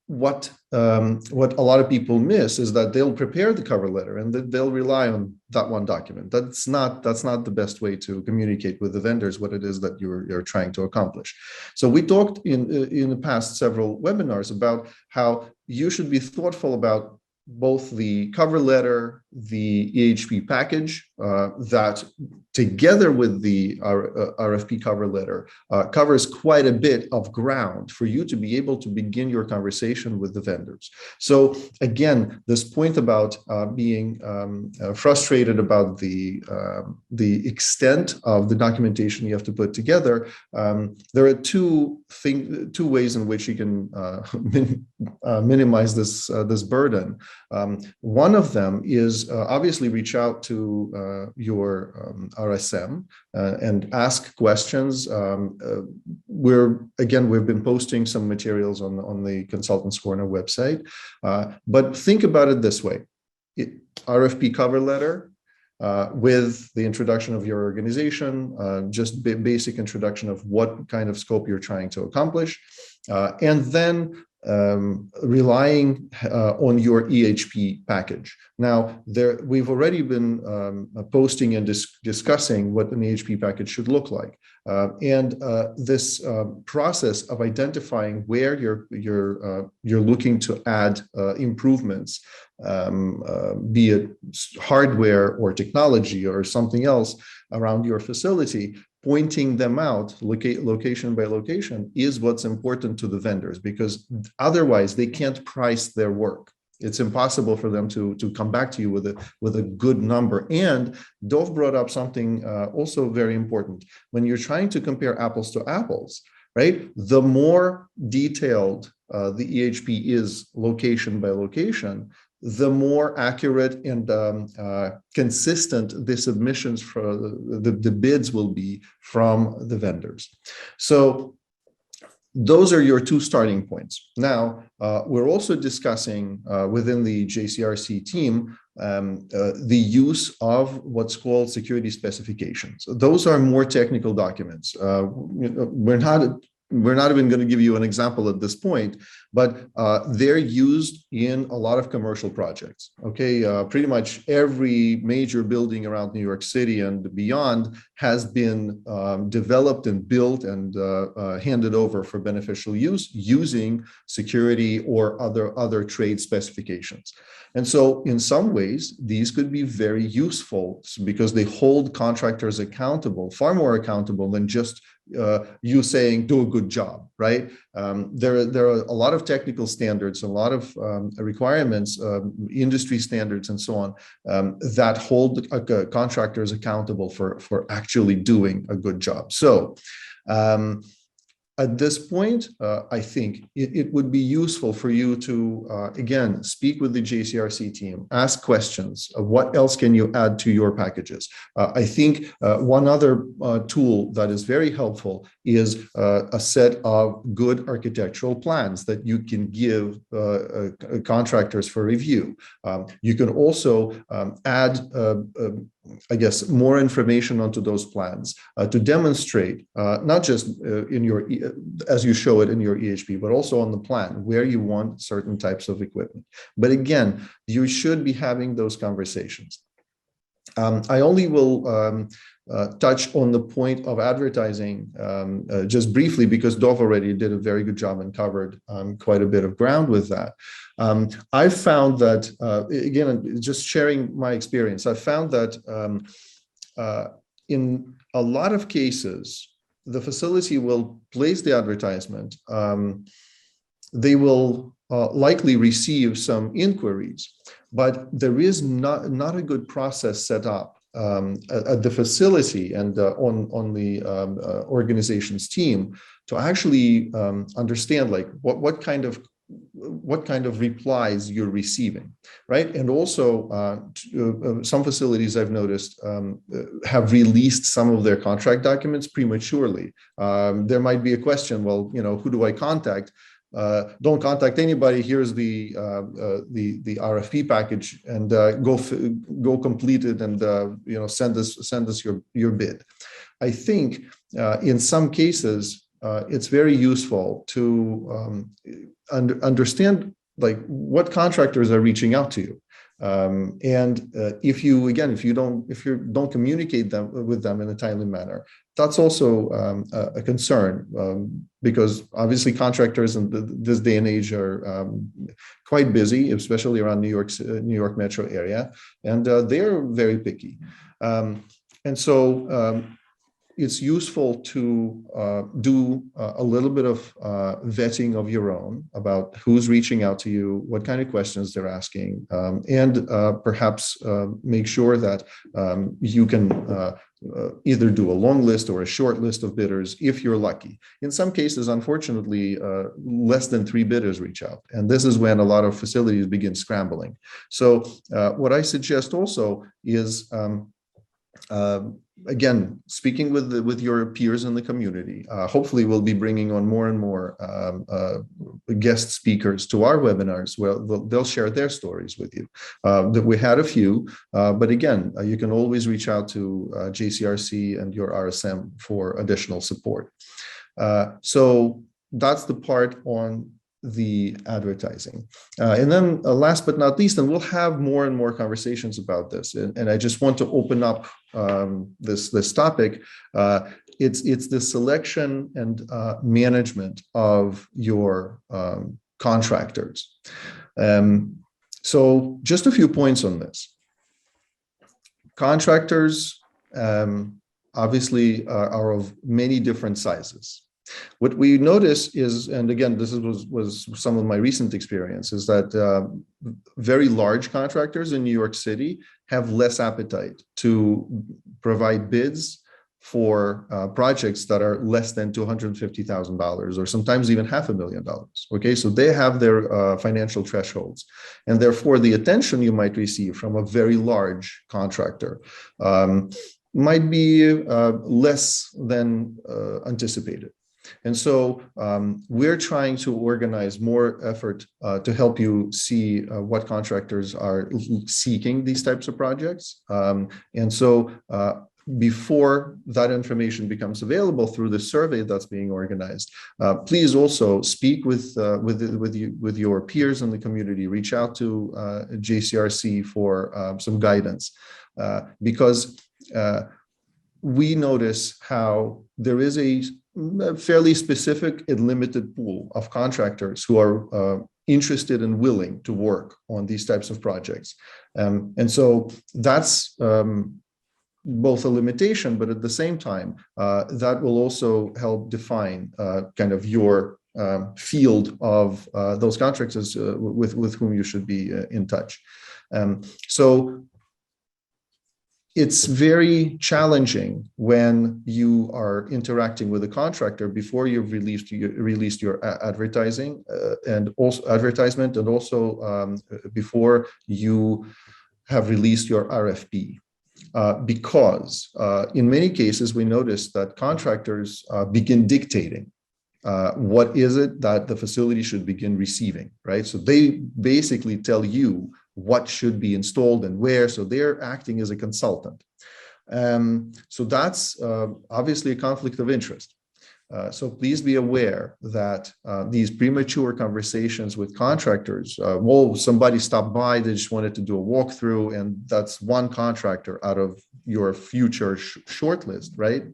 what a lot of people miss is that they'll prepare the cover letter and they'll rely on that one document. That's not the best way to communicate with the vendors what it is that you're trying to accomplish. So we talked in the past several webinars about how you should be thoughtful about both the cover letter, the EHP package, that together with the RFP cover letter covers quite a bit of ground for you to be able to begin your conversation with the vendors. So again, this point about being frustrated about the extent of the documentation you have to put together, there are two ways in which you can minimize this burden. One of them is obviously reach out to your RSM and ask questions. We've been posting some materials on the Consultants Corner website, but think about it this way: RFP cover letter with the introduction of your organization, just basic introduction of what kind of scope you're trying to accomplish, and then relying on your EHP package. Now, we've already been posting and discussing what an EHP package should look like, and this process of identifying where you're looking to add improvements, be it hardware or technology or something else around your facility, pointing them out location by location is what's important to the vendors, because otherwise they can't price their work. It's impossible for them to come back to you with a good number. And Dov brought up something also very important. When you're trying to compare apples to apples, right? The more detailed the EHP is location by location, the more accurate and consistent the submissions for the bids will be from the vendors. So those are your two starting points. Now, we're also discussing within the JCRC team the use of what's called security specifications. Those are more technical documents. We're not even going to give you an example at this point, but they're used in a lot of commercial projects. Okay, pretty much every major building around New York City and beyond has been developed and built and handed over for beneficial use using security or other trade specifications. And so in some ways, these could be very useful because they hold contractors accountable, far more accountable than just you saying, do a good job, right? There are a lot of technical standards, a lot of requirements, industry standards, and so on, that hold contractors accountable for actually doing a good job. So at this point, I think it would be useful for you to, again, speak with the JCRC team, ask questions of what else can you add to your packages. I think one other tool that is very helpful is a set of good architectural plans that you can give contractors for review. You can also add I guess, more information onto those plans to demonstrate, not just in your, as you show it in your EHP, but also on the plan where you want certain types of equipment. But again, you should be having those conversations. I only will touch on the point of advertising just briefly, because Dov already did a very good job and covered quite a bit of ground with that. I've found that, again, just sharing my experience, I found that in a lot of cases, the facility will place the advertisement. They will likely receive some inquiries, but there is not a good process set up at the facility and on the organization's team to actually understand like what kind of replies you're receiving, right? And also some facilities I've noticed have released some of their contract documents prematurely. There might be a question, well, you know, who do I contact? Don't contact anybody. Here's the RFP package, and go complete it, and you know, send us your bid. I think in some cases it's very useful to understand like what contractors are reaching out to you, and if you don't communicate with them in a timely manner, that's also a concern, because obviously contractors in this day and age are quite busy, especially around New York metro area, and they're very picky. And so it's useful to do a little bit of vetting of your own about who's reaching out to you, what kind of questions they're asking, and perhaps make sure that you can either do a long list or a short list of bidders if you're lucky. In some cases, unfortunately, less than 3 bidders reach out. And this is when a lot of facilities begin scrambling. So what I suggest also is, again, speaking with your peers in the community, hopefully we'll be bringing on more and more guest speakers to our webinars where they'll share their stories with you. That we had a few, but again, you can always reach out to JCRC and your RSM for additional support. So that's the part on the advertising. And then last but not least, and we'll have more and more conversations about this, and I just want to open up this topic. It's the selection and management of your contractors. So just a few points on this. Contractors obviously are of many different sizes. What we notice is, and again, this was some of my recent experience, is that very large contractors in New York City have less appetite to provide bids for projects that are less than $250,000 or sometimes even $500,000. Okay, so they have their financial thresholds, and therefore the attention you might receive from a very large contractor might be less than anticipated. And so we're trying to organize more effort to help you see what contractors are seeking these types of projects. And so before that information becomes available through the survey that's being organized, please also speak with your peers in the community. Reach out to JCRC for some guidance, because we notice how there is a fairly specific and limited pool of contractors who are interested and willing to work on these types of projects. And so that's both a limitation, but at the same time, that will also help define kind of your field of those contractors with whom you should be in touch. So it's very challenging when you are interacting with a contractor before you've released your advertising and also before you have released your RFP. Because in many cases, we notice that contractors begin dictating what is it that the facility should begin receiving, right? So they basically tell you what should be installed and where, so they're acting as a consultant. So that's obviously a conflict of interest. So please be aware that these premature conversations with contractors, well, somebody stopped by, they just wanted to do a walkthrough, and that's one contractor out of your future shortlist, right?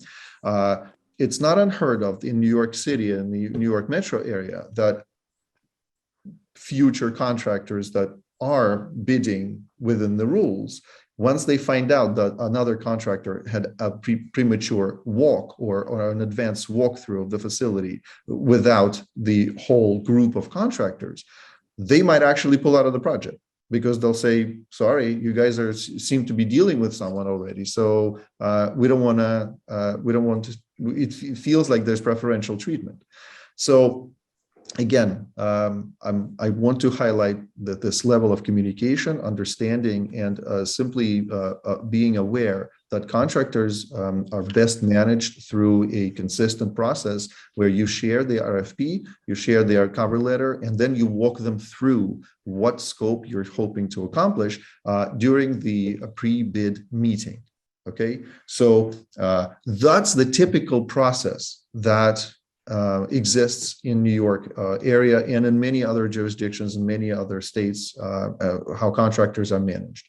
It's not unheard of in New York City and the New York metro area that future contractors that are bidding within the rules, once they find out that another contractor had a premature walk or an advanced walkthrough of the facility without the whole group of contractors, they might actually pull out of the project because they'll say, sorry, you guys seem to be dealing with someone already. So we don't want to, it feels like there's preferential treatment. So again, I want to highlight that this level of communication, understanding, and simply being aware that contractors are best managed through a consistent process where you share the RFP, you share their cover letter, and then you walk them through what scope you're hoping to accomplish during the pre-bid meeting. Okay, so that's the typical process that exists in New York area and in many other jurisdictions in many other states, how contractors are managed.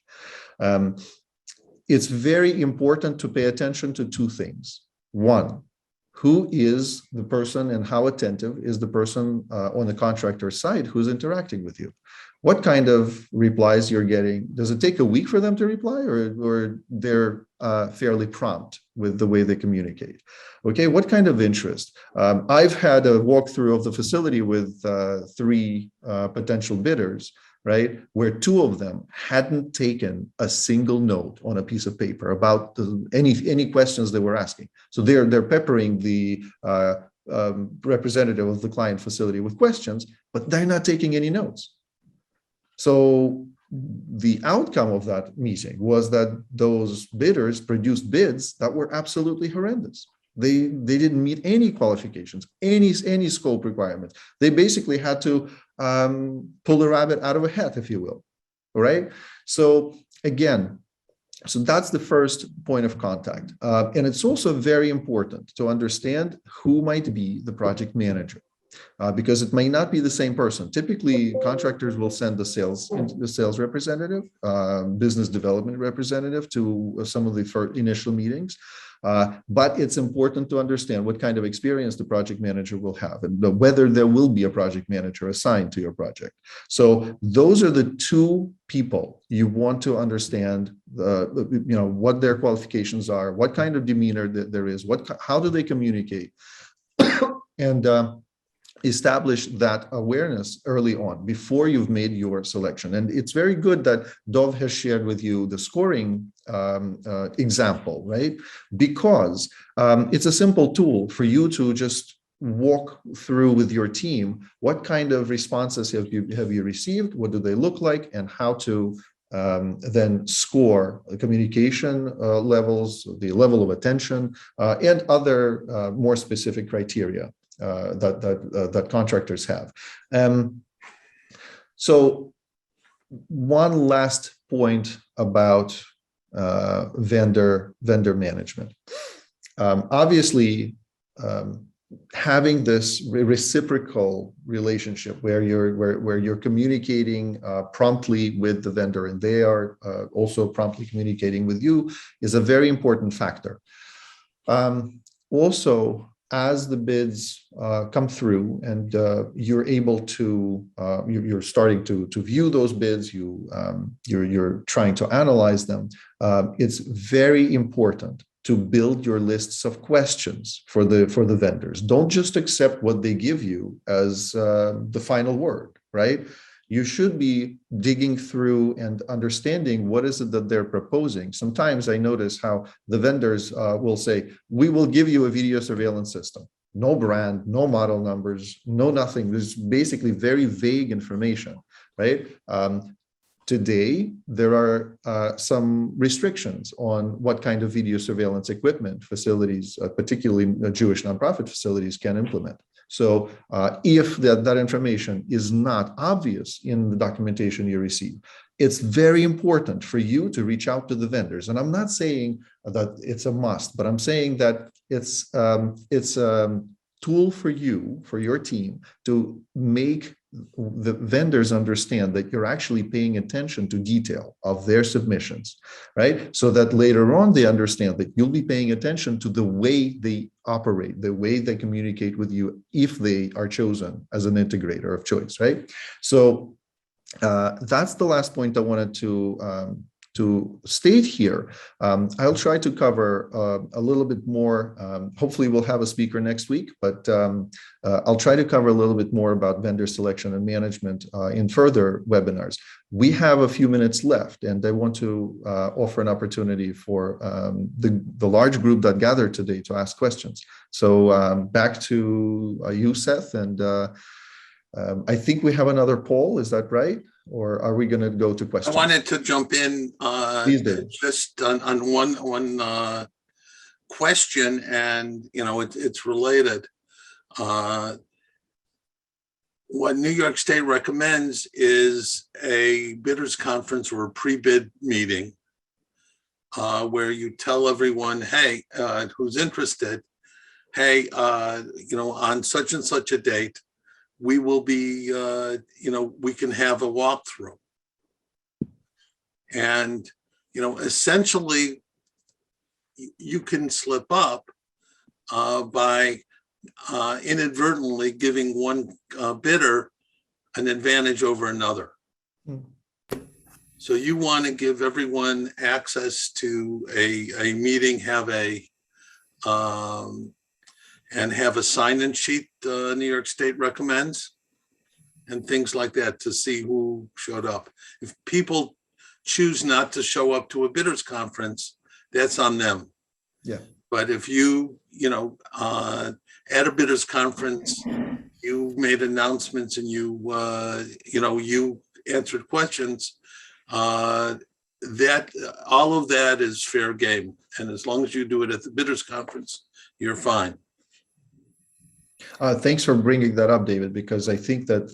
It's very important to pay attention to two things. One, who is the person and how attentive is the person on the contractor side who's interacting with you? What kind of replies you're getting? Does it take a week for them to reply, or they're fairly prompt with the way they communicate? Okay, what kind of interest? I've had a walkthrough of the facility with 3 potential bidders, right, where 2 of them hadn't taken a single note on a piece of paper about any questions they were asking. So they're peppering the representative of the client facility with questions, but they're not taking any notes. So the outcome of that meeting was that those bidders produced bids that were absolutely horrendous. They didn't meet any qualifications, any scope requirements. They basically had to pull the rabbit out of a hat, if you will. All right. So again, so that's the first point of contact. And it's also very important to understand who might be the project manager. Because it may not be the same person. Typically, contractors will send the sales representative, business development representative to some of the initial meetings. But it's important to understand what kind of experience the project manager will have and whether there will be a project manager assigned to your project. So those are the two people you want to understand, what their qualifications are, what kind of demeanor there is, how do they communicate, and establish that awareness early on before you've made your selection. And it's very good that Dov has shared with you the scoring example, right? Because it's a simple tool for you to just walk through with your team what kind of responses have you received, what do they look like, and how to then score the communication levels, the level of attention, and other more specific criteria that contractors have. So one last point about vendor management. Obviously, having this reciprocal relationship where you're communicating promptly with the vendor and they are also promptly communicating with you is a very important factor. Also, as the bids come through and you're able to, you're starting to view those bids, you're trying to analyze them, it's very important to build your lists of questions for the vendors. Don't just accept what they give you as the final word, right? You should be digging through and understanding what is it that they're proposing. Sometimes I notice how the vendors will say, we will give you a video surveillance system. No brand, no model numbers, no nothing. There's basically very vague information, right? Today, there are some restrictions on what kind of video surveillance equipment facilities, particularly Jewish nonprofit facilities, can implement. So if that information is not obvious in the documentation you receive, it's very important for you to reach out to the vendors. And I'm not saying that it's a must, but I'm saying that it's a tool for you, for your team, to make the vendors understand that you're actually paying attention to detail of their submissions, right? So that later on they understand that you'll be paying attention to the way they operate, the way they communicate with you if they are chosen as an integrator of choice, right? So that's the last point I wanted to state here. I'll try to cover a little bit more. Hopefully we'll have a speaker next week, but I'll try to cover a little bit more about vendor selection and management in further webinars. We have a few minutes left, and I want to offer an opportunity for the large group that gathered today to ask questions. So back to you, Seth, and I think we have another poll. Is that right? Or are we going to go to questions? I wanted to jump in just on one question, and it's related. What New York State recommends is a bidders conference or a pre-bid meeting where you tell everyone, hey, who's interested, hey, on such and such a date, we will be, we can have a walkthrough. And, essentially, you can slip up by inadvertently giving one bidder an advantage over another. So you want to give everyone access to a meeting, have a sign-in sheet New York State recommends, and things like that to see who showed up. If people choose not to show up to a bidders conference, that's on them. Yeah. But if you, at a bidders conference, you made announcements and you answered questions, that all of that is fair game. And as long as you do it at the bidders conference, you're fine. Thanks for bringing that up, David, because I think that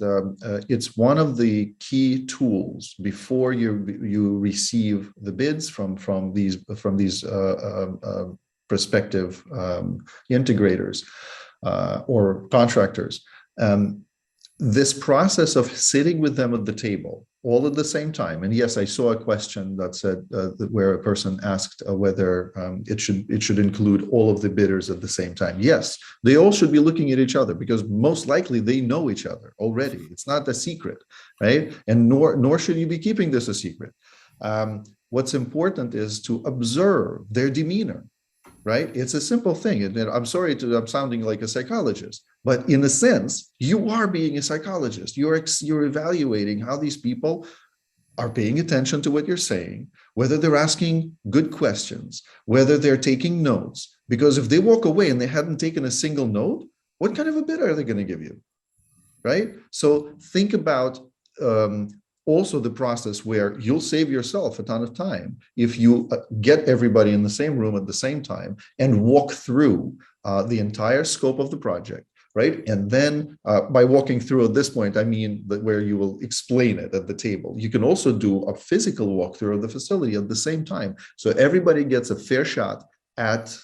it's one of the key tools before you receive the bids from these prospective integrators or contractors. this process of sitting with them at the table all at the same time. And yes, I saw a question that said where a person asked whether it should include all of the bidders at the same time. Yes, they all should be looking at each other because most likely they know each other already. It's not a secret, right? And nor should you be keeping this a secret. What's important is to observe their demeanor. Right? It's a simple thing. And I'm sorry I'm sounding like a psychologist, but in a sense, you are being a psychologist. You're evaluating how these people are paying attention to what you're saying, whether they're asking good questions, whether they're taking notes. Because if they walk away and they hadn't taken a single note, what kind of a bid are they going to give you? Right? So think about also the process where you'll save yourself a ton of time if you get everybody in the same room at the same time and walk through the entire scope of the project, right? And then by walking through at this point, I mean that where you will explain it at the table. You can also do a physical walkthrough of the facility at the same time. So everybody gets a fair shot at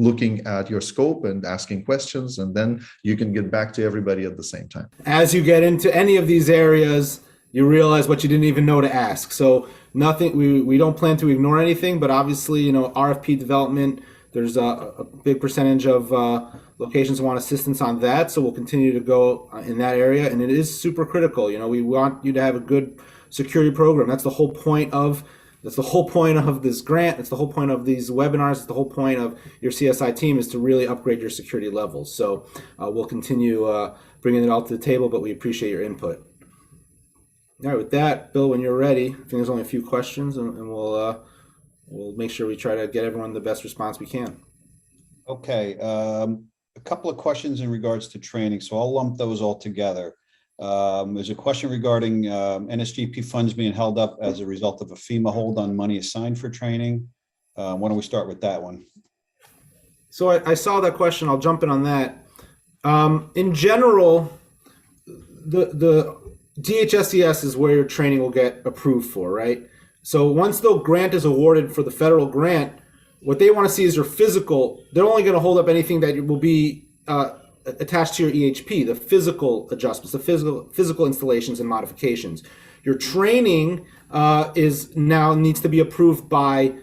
looking at your scope and asking questions, and then you can get back to everybody at the same time. As you get into any of these areas, you realize what you didn't even know to ask. So nothing, we don't plan to ignore anything, but obviously, RFP development, there's a big percentage of locations want assistance on that. So we'll continue to go in that area. And it is super critical. We want you to have a good security program. That's the whole point of this grant. It's the whole point of these webinars. It's the whole point of your CSI team is to really upgrade your security levels. So we'll continue bringing it all to the table, but we appreciate your input. All right, with that, Bill, when you're ready, I think there's only a few questions, and we'll make sure we try to get everyone the best response we can. Okay, a couple of questions in regards to training, so I'll lump those all together. There's a question regarding NSGP funds being held up as a result of a FEMA hold on money assigned for training. Why don't we start with that one? So I saw that question. I'll jump in on that. In general, the DHSCS is where your training will get approved for, right? So once the grant is awarded for the federal grant, what they want to see is your physical. They're only going to hold up anything that will be attached to your EHP, the physical adjustments, the physical installations and modifications. Your training needs to be approved by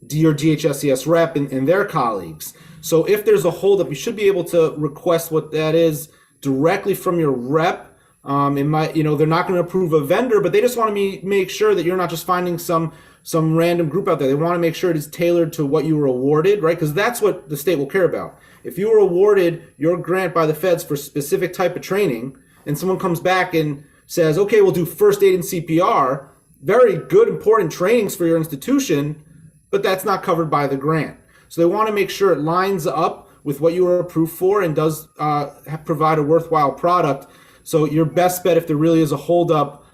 your DHSCS rep and their colleagues. So if there's a holdup, you should be able to request what that is directly from your rep. It might, they're not going to approve a vendor, but they just want to make sure that you're not just finding some random group out there. They want to make sure it is tailored to what you were awarded, right? Because that's what the state will care about. If you were awarded your grant by the feds for a specific type of training, and someone comes back and says, okay, we'll do first aid and CPR, very good, important trainings for your institution, but that's not covered by the grant. So they want to make sure it lines up with what you were approved for and does provide a worthwhile product. So your best bet, if there really is a holdup,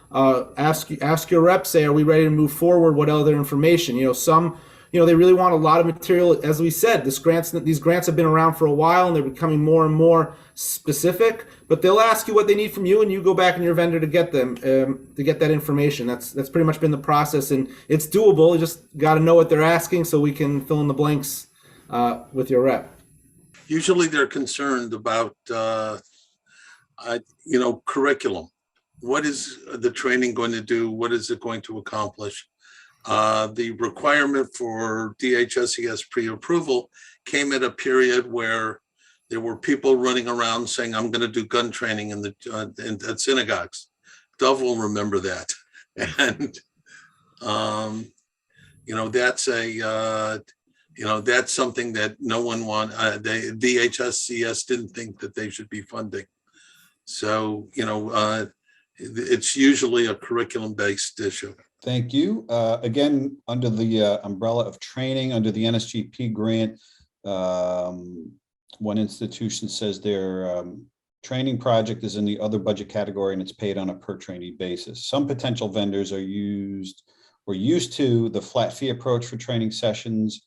ask your rep, say, are we ready to move forward? What other information? They really want a lot of material. As we said, these grants have been around for a while and they're becoming more and more specific, but they'll ask you what they need from you and you go back in your vendor to get them, to get that information. That's pretty much been the process, and it's doable. You just got to know what they're asking so we can fill in the blanks with your rep. Usually they're concerned about, curriculum. What is the training going to do? What is it going to accomplish? The requirement for DHSCS pre-approval came at a period where there were people running around saying, I'm going to do gun training at synagogues. Dove will remember that. And, that's something that no one the DHSCS didn't think that they should be funding. So, it's usually a curriculum-based issue. Thank you. Again, under the umbrella of training, under the NSGP grant, one institution says their training project is in the other budget category and it's paid on a per trainee basis. Some potential vendors are used to the flat fee approach for training sessions,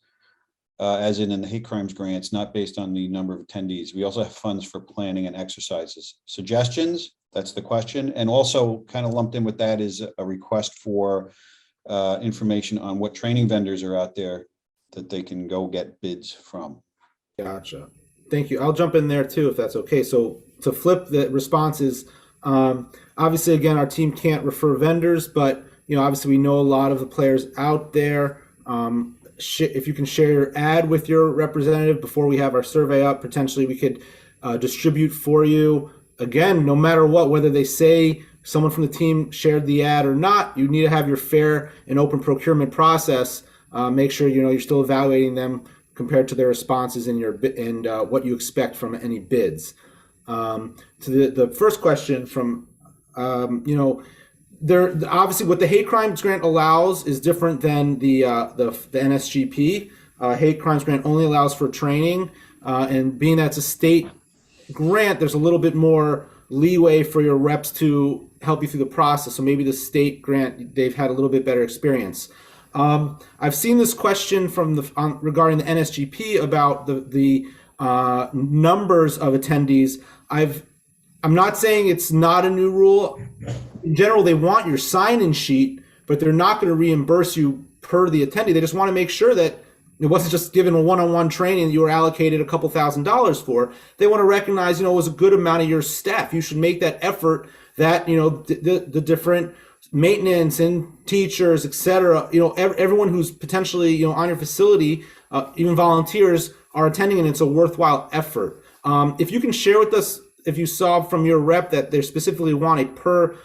as in the hate crimes grants, not based on the number of attendees. We also have funds for planning and exercises. Suggestions? That's the question. And also kind of lumped in with that is a request for information on what training vendors are out there that they can go get bids from. Gotcha. Thank you. I'll jump in there too, if that's okay. So to flip the responses, obviously, again, our team can't refer vendors, but obviously we know a lot of the players out there. If you can share your ad with your representative before we have our survey up, potentially we could distribute for you. Again, no matter what, whether they say someone from the team shared the ad or not, you need to have your fair and open procurement process. Make sure you're still evaluating them compared to their responses and what you expect from any bids. To the first question from, there obviously what the hate crimes grant allows is different than the NSGP. Hate crimes grant only allows for training, and being that's a state grant, there's a little bit more leeway for your reps to help you through the process. So maybe the state grant, they've had a little bit better experience. I've seen this question regarding the NSGP about the numbers of attendees. I'm not saying it's not a new rule. In general, they want your sign-in sheet, but they're not going to reimburse you per the attendee. They just want to make sure that it wasn't just given a one-on-one training you were allocated a couple $1,000s for. They want to recognize, it was a good amount of your staff. You should make that effort that, the different maintenance and teachers, et cetera, everyone who's potentially, on your facility, even volunteers are attending, and it's a worthwhile effort. If you can share with us, if you saw from your rep that they specifically want a per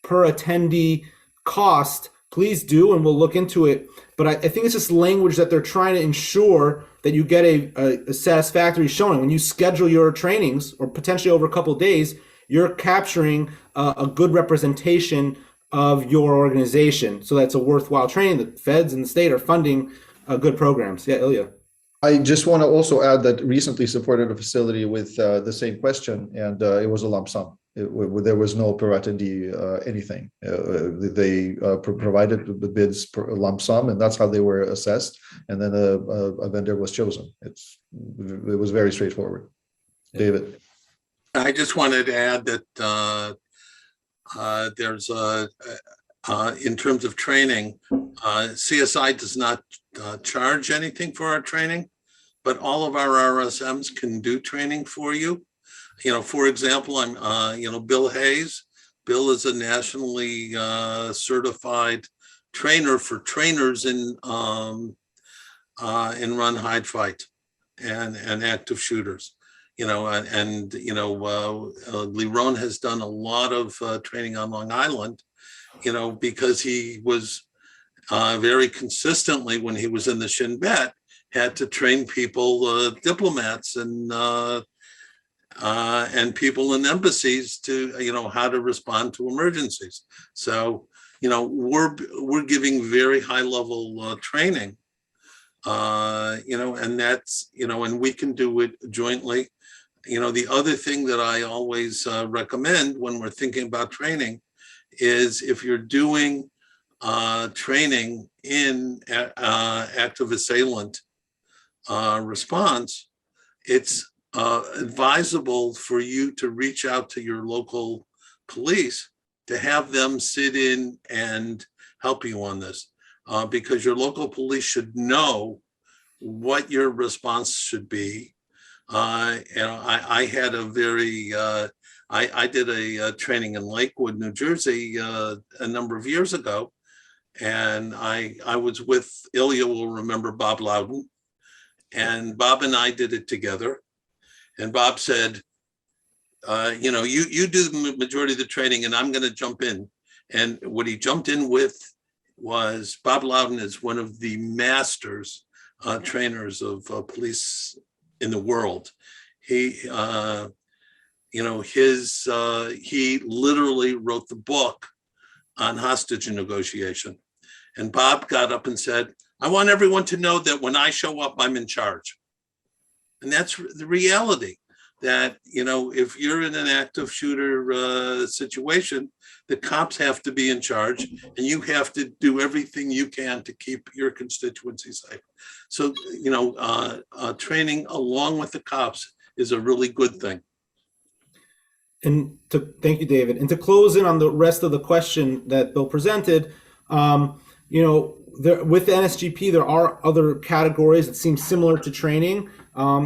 attendee cost, please do, and we'll look into it. But I think it's just language that they're trying to ensure that you get a satisfactory showing. When you schedule your trainings, or potentially over a couple of days, you're capturing a good representation of your organization. So that's a worthwhile training. The feds and the state are funding good programs. Yeah, Ilya. I just want to also add that recently supported a facility with the same question, and it was a lump sum. There was no per attendee anything. They provided the bids per lump sum, and that's how they were assessed. And then a vendor was chosen. It was very straightforward. David. I just wanted to add that there's in terms of training, CSI does not charge anything for our training, but all of our RSMs can do training for you. For example, I'm, Bill Hayes. Bill is a nationally certified trainer for trainers in run, hide, fight, and active shooters. Liron has done a lot of training on Long Island, because he was very consistently, when he was in the Shin Bet, had to train people, diplomats and people in embassies to, how to respond to emergencies. So, we're giving very high level training, and that's, and we can do it jointly. The other thing that I always recommend when we're thinking about training is if you're doing training in active assailant response, it's advisable for you to reach out to your local police to have them sit in and help you on this, because your local police should know what your response should be. I had a very, I did a training in Lakewood, New Jersey a number of years ago, and I was with, Ilya will remember Bob Loudon, and Bob and I did it together. And Bob said, you do the majority of the training and I'm going to jump in. And what he jumped in with was, Bob Loudon is one of the masters trainers of police in the world. He, he literally wrote the book on hostage negotiation. And Bob got up and said, I want everyone to know that when I show up, I'm in charge. And that's the reality, that, if you're in an active shooter situation, the cops have to be in charge and you have to do everything you can to keep your constituency safe. So, training along with the cops is a really good thing. And thank you, David. And to close in on the rest of the question that Bill presented, with the NSGP, there are other categories that seem similar to training.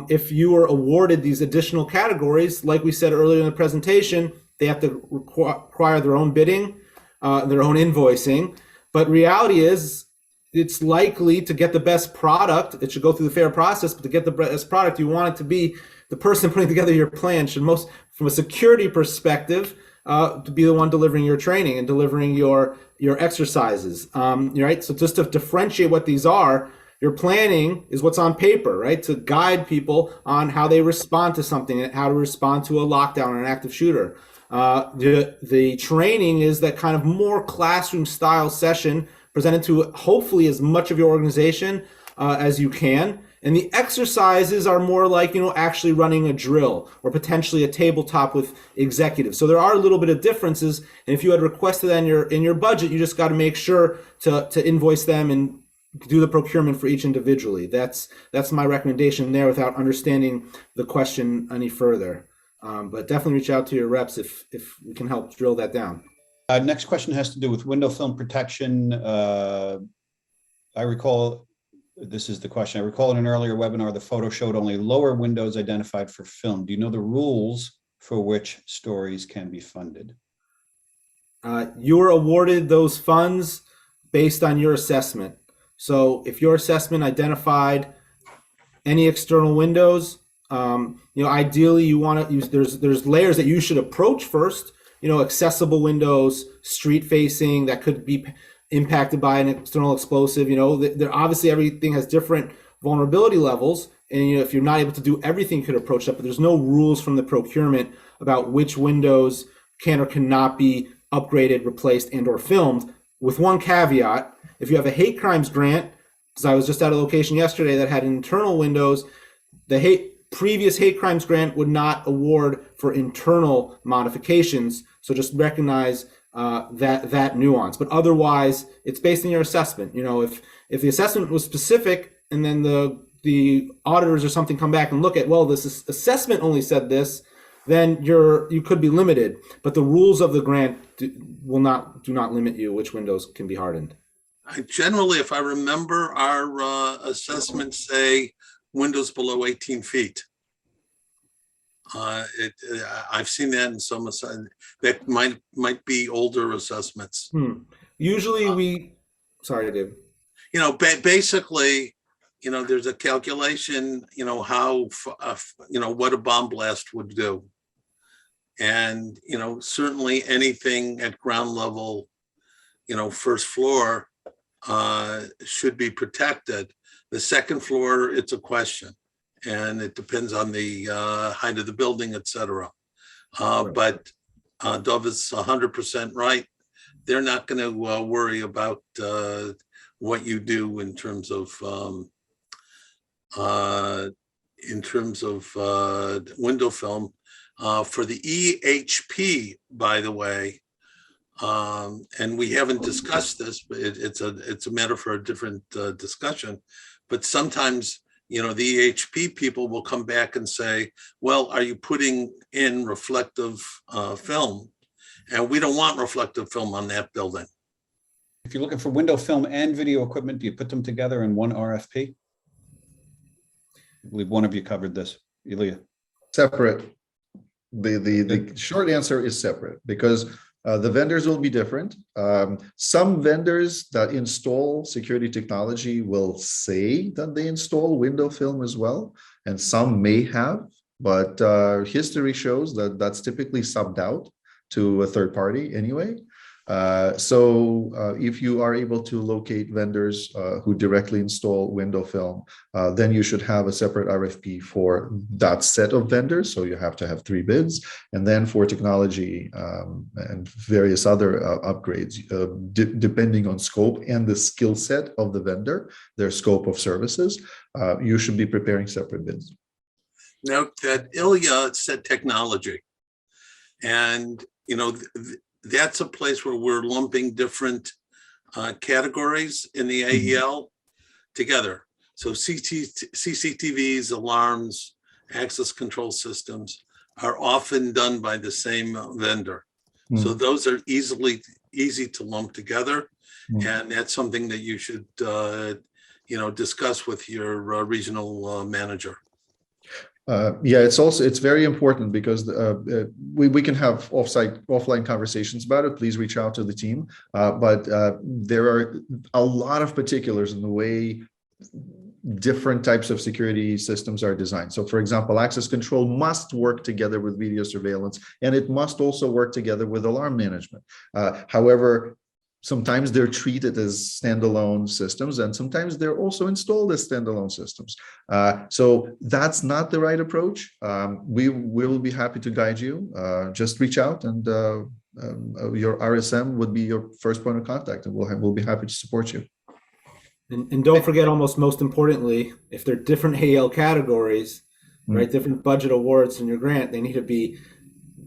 if you were awarded these additional categories, like we said earlier in the presentation, they have to require their own bidding, their own invoicing. But reality is, it's likely to get the best product. It should go through the fair process, but to get the best product, you want it to be the person putting together your plan should most, from a security perspective, to be the one delivering your training and delivering your exercises. Right. So just to differentiate what these are, your planning is what's on paper, right? To guide people on how they respond to something and how to respond to a lockdown or an active shooter. The training is that kind of more classroom style session presented to hopefully as much of your organization as you can. And the exercises are more like, actually running a drill or potentially a tabletop with executives. So there are a little bit of differences. And if you had requested that in your budget, you just got to make sure to invoice them and do the procurement for each individually. That's my recommendation there without understanding the question any further. But definitely reach out to your reps if we can help drill that down. Next question has to do with window film protection. I recall, this is the question. I recall in an earlier webinar, the photo showed only lower windows identified for film. Do you know the rules for which stories can be funded? You were awarded those funds based on your assessment. So if your assessment identified any external windows, ideally you want to use, there's layers that you should approach first, accessible windows, street facing that could be impacted by an external explosive. There obviously everything has different vulnerability levels. And if you're not able to do everything, you could approach that, but there's no rules from the procurement about which windows can or cannot be upgraded, replaced, and or filmed, with one caveat. If you have a hate crimes grant, because I was just at a location yesterday that had internal windows, the previous hate crimes grant would not award for internal modifications. So just recognize that nuance. But otherwise, it's based on your assessment. If the assessment was specific, and then the auditors or something come back and look at, well, this assessment only said this, then you could be limited. But the rules of the grant do not limit you which windows can be hardened. Generally, if I remember, our assessments say windows below 18 feet. I've seen that in some that might be older assessments. Usually sorry, Dave. Basically, there's a calculation, how, what a bomb blast would do. And, certainly anything at ground level, first floor should be protected. The second floor, it's a question. And it depends on the height of the building, et cetera. But Dov is 100% right. They're not going to worry about what you do in terms of window film. For the EHP, by the way, and we haven't discussed this, but it's a matter for a different discussion. But sometimes, the EHP people will come back and say, well, are you putting in reflective film? And we don't want reflective film on that building. If you're looking for window film and video equipment, do you put them together in one RFP? I believe one of you covered this, Ilya. Separate. The short answer is separate, because the vendors will be different. Some vendors that install security technology will say that they install window film as well, and some may have, but history shows that that's typically subbed out to a third party anyway. So if you are able to locate vendors who directly install window film, then you should have a separate RFP for that set of vendors. So you have to have 3 bids. And then for technology and various other upgrades, depending on scope and the skill set of the vendor, their scope of services, you should be preparing separate bids. Note that Ilya said technology. And, that's a place where we're lumping different categories in the AEL together. So CCTVs, alarms, access control systems are often done by the same vendor. So those are easy to lump together. And that's something that you should, discuss with your regional manager. Yeah, it's very important because we can have offline conversations about it. Please reach out to the team. But there are a lot of particulars in the way different types of security systems are designed. So for example, access control must work together with video surveillance, and it must also work together with alarm management. However, sometimes they're treated as standalone systems, and sometimes they're also installed as standalone systems. So that's not the right approach. We will be happy to guide you. Just reach out, and your RSM would be your first point of contact, and we'll be happy to support you. And don't forget, almost most importantly, if they're different AL categories, right, different budget awards in your grant, they need to be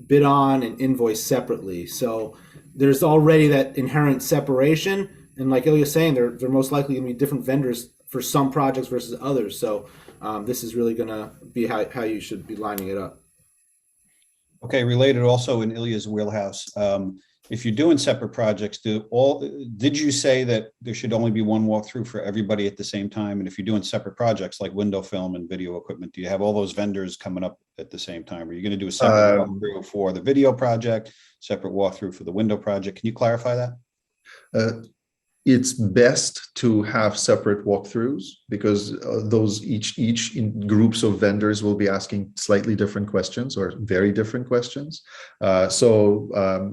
bid on and invoiced separately. So there's already that inherent separation. And like Ilya's saying, they're most likely going to be different vendors for some projects versus others. So this is really going to be how you should be lining it up. Okay, related also in Ilya's wheelhouse. If you're doing separate projects, did you say that there should only be one walkthrough for everybody at the same time? And if you're doing separate projects like window film and video equipment, do you have all those vendors coming up at the same time? Are you going to do a separate walkthrough for the video project, separate walkthrough for the window project? Can you clarify that? It's best to have separate walkthroughs because those each in groups of vendors will be asking slightly different questions or very different questions. So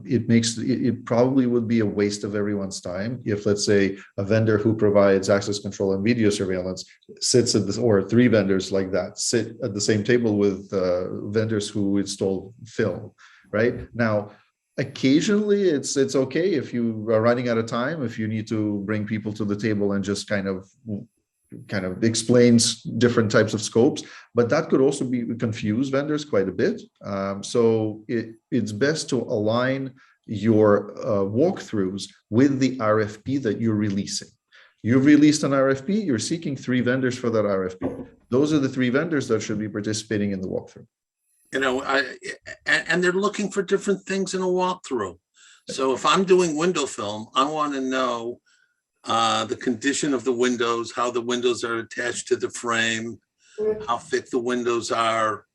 it probably would be a waste of everyone's time if, let's say, a vendor who provides access control and video surveillance sits at this, or three vendors like that sit at the same table with vendors who install film. Right now, occasionally it's okay if you are running out of time, if you need to bring people to the table and just kind of explains different types of scopes, but that could also confuse vendors quite a bit. So it's best to align your walkthroughs with the RFP that you're releasing. You've released an RFP, you're seeking three vendors for that RFP. Those are the three vendors that should be participating in the walkthrough. You know, and they're looking for different things in a walkthrough. So if I'm doing window film, I want to know the condition of the windows, how the windows are attached to the frame, how thick the windows are,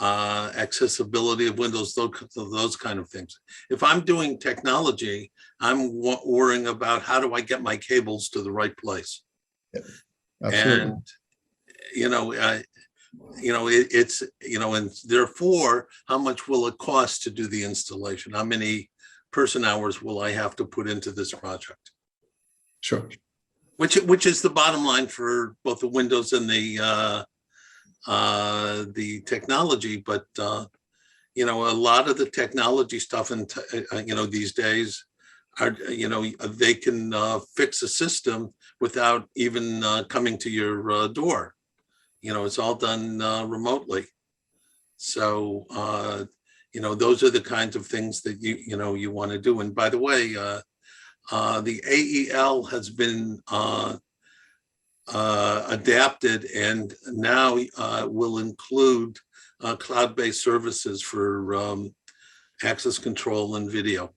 accessibility of windows, those kind of things. If I'm doing technology, I'm worrying about how do I get my cables to the right place. Yeah, absolutely. And, it's, and therefore, how much will it cost to do the installation? How many person hours will I have to put into this project? Sure. Which is the bottom line for both the Windows and the technology. But, a lot of the technology stuff and, these days are, they can fix a system without even coming to your door. It's all done remotely. So, those are the kinds of things that you want to do. And by the way, the AEL has been adapted and now will include cloud-based services for access control and video.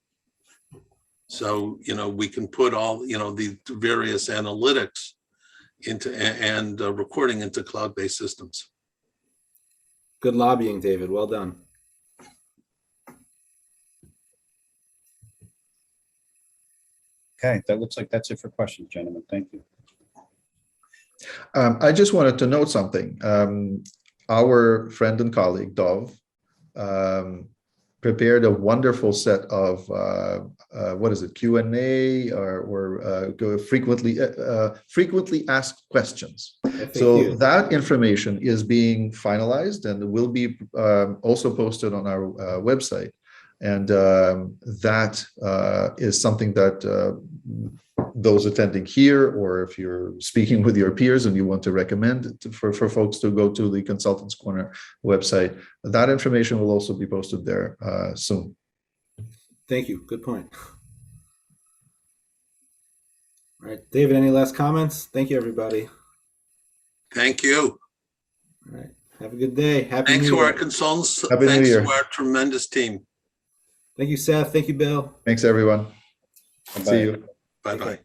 So, we can put all, the various analytics into and recording into cloud-based systems. Good lobbying, David. Well done. Okay, that looks like that's it for questions, gentlemen. Thank you. I just wanted to note something. Our friend and colleague, Dov, prepared a wonderful set of Q&A or frequently asked questions. So that information is being finalized and will be also posted on our website. And that is something that those attending here, or if you're speaking with your peers and you want to recommend for folks to go to the Consultants Corner website, that information will also be posted there soon. Thank you. Good point. All right, David, any last comments? Thank you, everybody. Thank you. All right, have a good day. Happy Thanks New to Year. our consultants. Happy New Thanks Year. to our tremendous team. Thank you, Seth. Thank you, Bill. Thanks, everyone. Bye-bye. See you. Bye-bye.